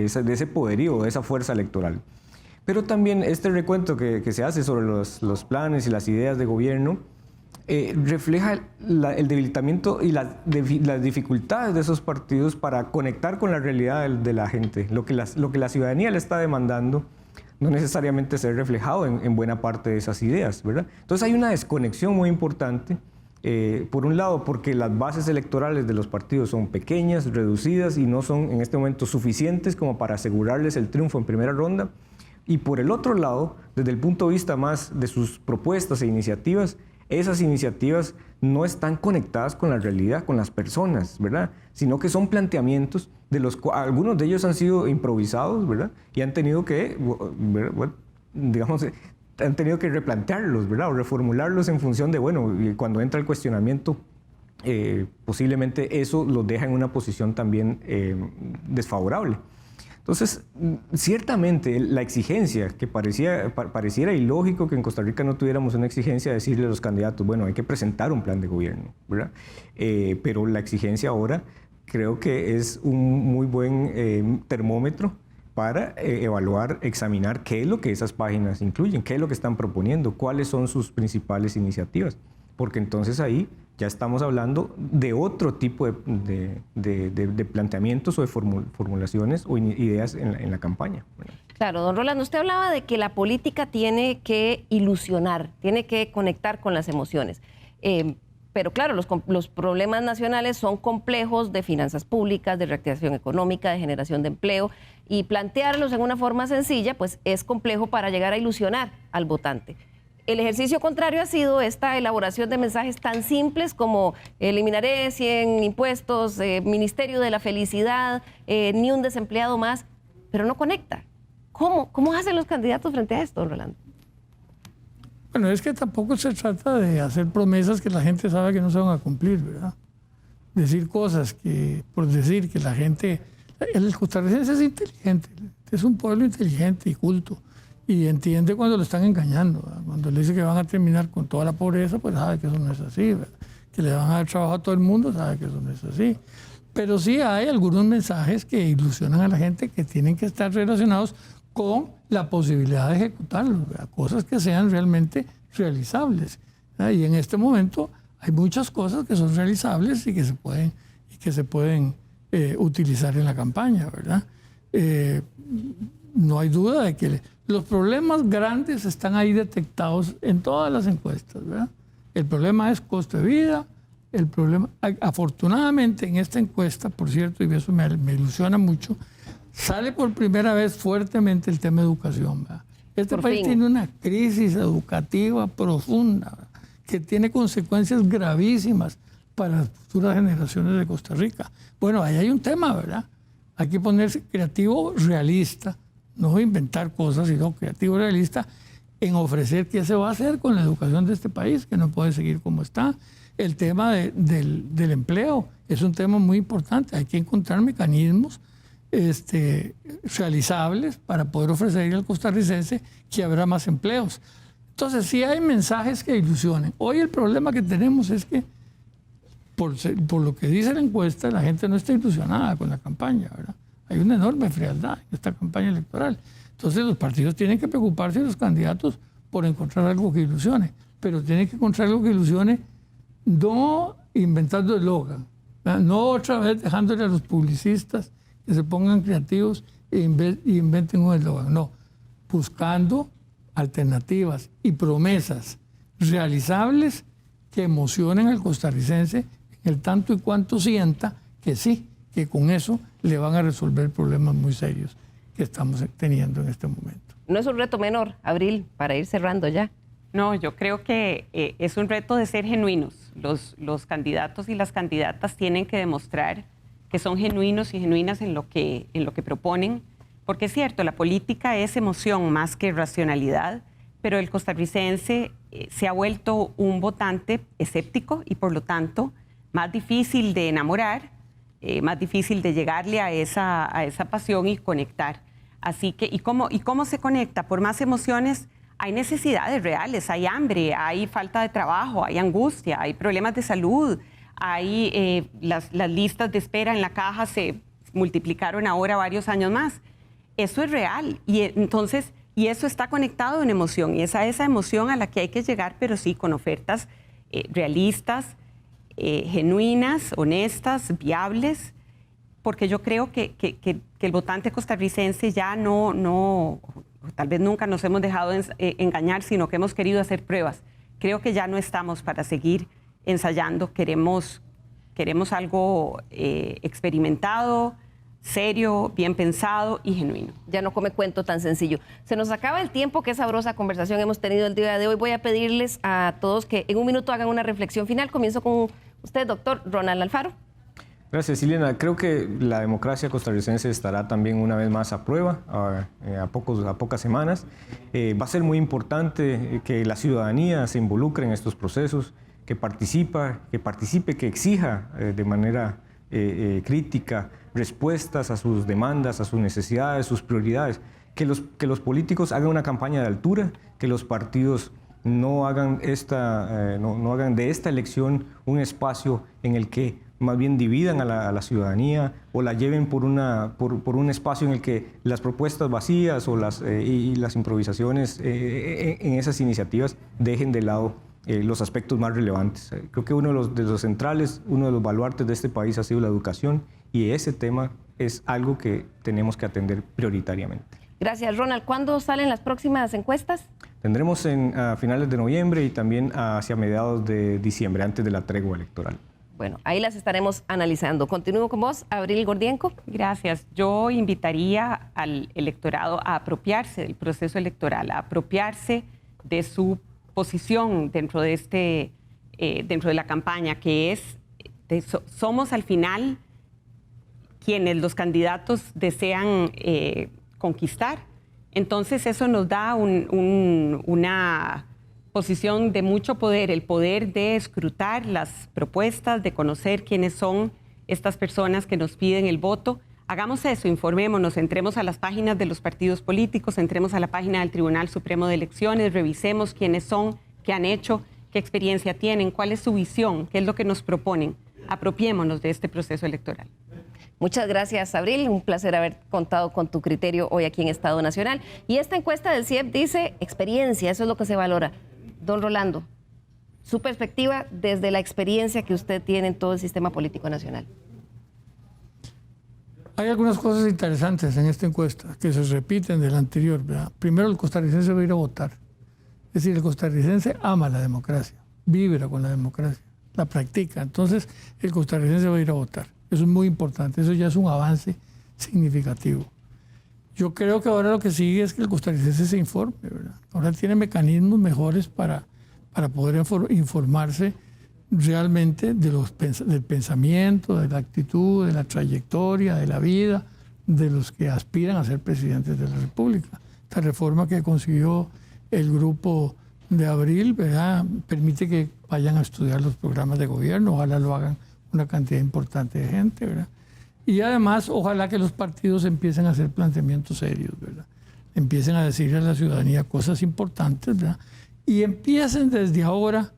ese poderío, de esa fuerza electoral. Pero también este recuento que se hace sobre los planes y las ideas de gobierno refleja el debilitamiento y las dificultades de esos partidos para conectar con la realidad de la gente. Lo que la ciudadanía le está demandando no necesariamente ser reflejado en buena parte de esas ideas, ¿verdad? Entonces hay una desconexión muy importante, por un lado porque las bases electorales de los partidos son pequeñas, reducidas y no son en este momento suficientes como para asegurarles el triunfo en primera ronda. Y por el otro lado, desde el punto de vista más de sus propuestas e iniciativas, esas iniciativas no están conectadas con la realidad, con las personas, ¿verdad? Sino que son planteamientos de los cuales algunos de ellos han sido improvisados, ¿verdad? Y han tenido que, digamos, han tenido que replantearlos, ¿verdad? O reformularlos en función de, bueno, cuando entra el cuestionamiento, posiblemente eso los deja en una posición también desfavorable. Entonces, ciertamente la exigencia, que pareciera ilógico que en Costa Rica no tuviéramos una exigencia de decirle a los candidatos, bueno, hay que presentar un plan de gobierno, ¿verdad? Pero la exigencia ahora creo que es un muy buen termómetro para evaluar, examinar qué es lo que esas páginas incluyen, qué es lo que están proponiendo, cuáles son sus principales iniciativas, porque entonces ahí ya estamos hablando de otro tipo de planteamientos o de formulaciones o ideas en la campaña. Claro, don Rolando, usted hablaba de que la política tiene que ilusionar, tiene que conectar con las emociones. Pero claro, los problemas nacionales son complejos, de finanzas públicas, de reactivación económica, de generación de empleo, y plantearlos en una forma sencilla, pues es complejo para llegar a ilusionar al votante. El ejercicio contrario ha sido esta elaboración de mensajes tan simples como eliminaré 100 impuestos, Ministerio de la Felicidad, ni un desempleado más, pero no conecta. ¿Cómo hacen los candidatos frente a esto, Rolando? Bueno, es que tampoco se trata de hacer promesas que la gente sabe que no se van a cumplir, ¿verdad? Decir cosas que, por decir que la gente... El costarricense es inteligente, es un pueblo inteligente y culto. Y entiende cuando lo están engañando, ¿verdad? Cuando le dice que van a terminar con toda la pobreza, pues sabe que eso no es así, ¿verdad? Que le van a dar trabajo a todo el mundo, sabe que eso no es así. Pero sí hay algunos mensajes que ilusionan a la gente que tienen que estar relacionados con la posibilidad de ejecutarlos, ¿verdad? Cosas que sean realmente realizables, ¿verdad? Y en este momento hay muchas cosas que son realizables y que se pueden que se pueden utilizar en la campaña, ¿verdad? No hay duda de que los problemas grandes están ahí detectados en todas las encuestas, ¿verdad? El problema es costo de vida, el problema, afortunadamente en esta encuesta, por cierto, y eso me ilusiona mucho, sale por primera vez fuertemente el tema de educación, ¿verdad? Este país tiene una crisis educativa profunda, ¿verdad?, que tiene consecuencias gravísimas para las futuras generaciones de Costa Rica. Bueno, ahí hay un tema, ¿verdad? Hay que ponerse creativo, realista, no inventar cosas, sino creativo, realista, en ofrecer qué se va a hacer con la educación de este país, que no puede seguir como está. El tema del empleo es un tema muy importante. Hay que encontrar mecanismos realizables para poder ofrecer al costarricense que habrá más empleos. Entonces, sí hay mensajes que ilusionen. Hoy el problema que tenemos es que, por lo que dice la encuesta, la gente no está ilusionada con la campaña, ¿verdad? Hay una enorme frialdad en esta campaña electoral. Entonces, los partidos tienen que preocuparse, los candidatos, por encontrar algo que ilusione. Pero tienen que encontrar algo que ilusione, no inventando eslogan, no otra vez dejándole a los publicistas que se pongan creativos e inventen un eslogan. No, buscando alternativas y promesas realizables que emocionen al costarricense en el tanto y cuanto sienta que sí, que con eso le van a resolver problemas muy serios que estamos teniendo en este momento. No es un reto menor, Abril, para ir cerrando ya. No, yo creo que es un reto de ser genuinos. Los candidatos y las candidatas tienen que demostrar que son genuinos y genuinas en lo que proponen, porque es cierto, la política es emoción más que racionalidad, pero el costarricense se ha vuelto un votante escéptico y por lo tanto más difícil de enamorar, más difícil de llegarle a esa pasión y conectar. Así que, ¿y cómo se conecta? Por más emociones, hay necesidades reales, hay hambre, hay falta de trabajo, hay angustia, hay problemas de salud, hay las listas de espera en la caja se multiplicaron ahora varios años más. Eso es real y entonces, y eso está conectado en emoción y es a esa emoción a la que hay que llegar, pero sí con ofertas realistas, genuinas, honestas, viables, porque yo creo que el votante costarricense ya no, tal vez nunca nos hemos dejado engañar, sino que hemos querido hacer pruebas. Creo que ya no estamos para seguir ensayando, queremos algo experimentado, serio, bien pensado y genuino. Ya no come cuento tan sencillo. Se nos acaba el tiempo, qué sabrosa conversación hemos tenido el día de hoy. Voy a pedirles a todos que en un minuto hagan una reflexión final. Comienzo con usted, doctor Ronald Alfaro. Gracias, Silena. Creo que la democracia costarricense estará también una vez más a prueba a pocas semanas. Va a ser muy importante que la ciudadanía se involucre en estos procesos, que participe, que exija de manera crítica respuestas a sus demandas, a sus necesidades, sus prioridades. Que los políticos hagan una campaña de altura, que los partidos no hagan de esta elección un espacio en el que más bien dividan a la ciudadanía o la lleven por un espacio en el que las propuestas vacías o las improvisaciones en esas iniciativas dejen de lado los aspectos más relevantes. Creo que uno de los centrales, uno de los baluartes de este país ha sido la educación y ese tema es algo que tenemos que atender prioritariamente. Gracias, Ronald. ¿Cuándo salen las próximas encuestas? Tendremos a finales de noviembre y también hacia mediados de diciembre, antes de la tregua electoral. Bueno, ahí las estaremos analizando. Continúo con vos, Abril Gordienco. Gracias. Yo invitaría al electorado a apropiarse del proceso electoral, a apropiarse de su posición dentro de dentro de la campaña, que es somos al final quienes los candidatos desean conquistar. Entonces eso nos da una posición de mucho poder, el poder de escrutar las propuestas, de conocer quiénes son estas personas que nos piden el voto. Hagamos eso, informémonos, entremos a las páginas de los partidos políticos, entremos a la página del Tribunal Supremo de Elecciones, revisemos quiénes son, qué han hecho, qué experiencia tienen, cuál es su visión, qué es lo que nos proponen. Apropiémonos de este proceso electoral. Muchas gracias, Abril. Un placer haber contado con tu criterio hoy aquí en Estado Nacional. Y esta encuesta del CIEP dice experiencia, eso es lo que se valora. Don Rolando, su perspectiva desde la experiencia que usted tiene en todo el sistema político nacional. Hay algunas cosas interesantes en esta encuesta que se repiten de la anterior, ¿verdad? Primero, el costarricense va a ir a votar. Es decir, el costarricense ama la democracia, vibra con la democracia, la practica. Entonces, el costarricense va a ir a votar. Eso es muy importante, eso ya es un avance significativo. Yo creo que ahora lo que sigue es que el costarricense se informe, ¿verdad? Ahora tiene mecanismos mejores para poder informarse realmente del pensamiento, de la actitud, de la trayectoria, de la vida de los que aspiran a ser presidentes de la República. Esta reforma que consiguió el grupo de Abril, ¿verdad?, permite que vayan a estudiar los programas de gobierno, ojalá lo hagan una cantidad importante de gente, ¿verdad? Y además, ojalá que los partidos empiecen a hacer planteamientos serios, ¿verdad? Empiecen a decirle a la ciudadanía cosas importantes, ¿verdad? Y empiecen desde ahora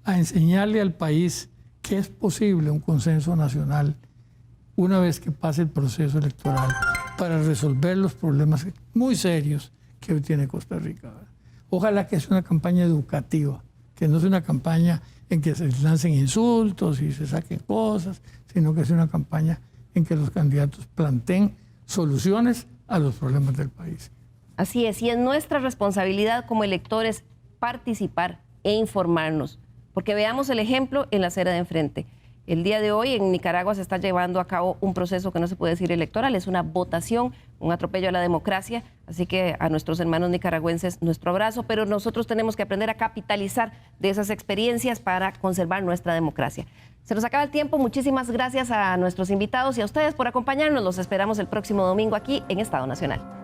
a enseñarle al país que es posible un consenso nacional una vez que pase el proceso electoral para resolver los problemas muy serios que hoy tiene Costa Rica, ¿verdad? Ojalá que sea una campaña educativa, que no sea una campaña en que se lancen insultos y se saquen cosas, sino que sea una campaña en que los candidatos planteen soluciones a los problemas del país. Así es, y es nuestra responsabilidad como electores participar e informarnos, porque veamos el ejemplo en la acera de enfrente. El día de hoy en Nicaragua se está llevando a cabo un proceso que no se puede decir electoral, es una votación, un atropello a la democracia, así que a nuestros hermanos nicaragüenses nuestro abrazo, pero nosotros tenemos que aprender a capitalizar de esas experiencias para conservar nuestra democracia. Se nos acaba el tiempo, muchísimas gracias a nuestros invitados y a ustedes por acompañarnos, los esperamos el próximo domingo aquí en Estado Nacional.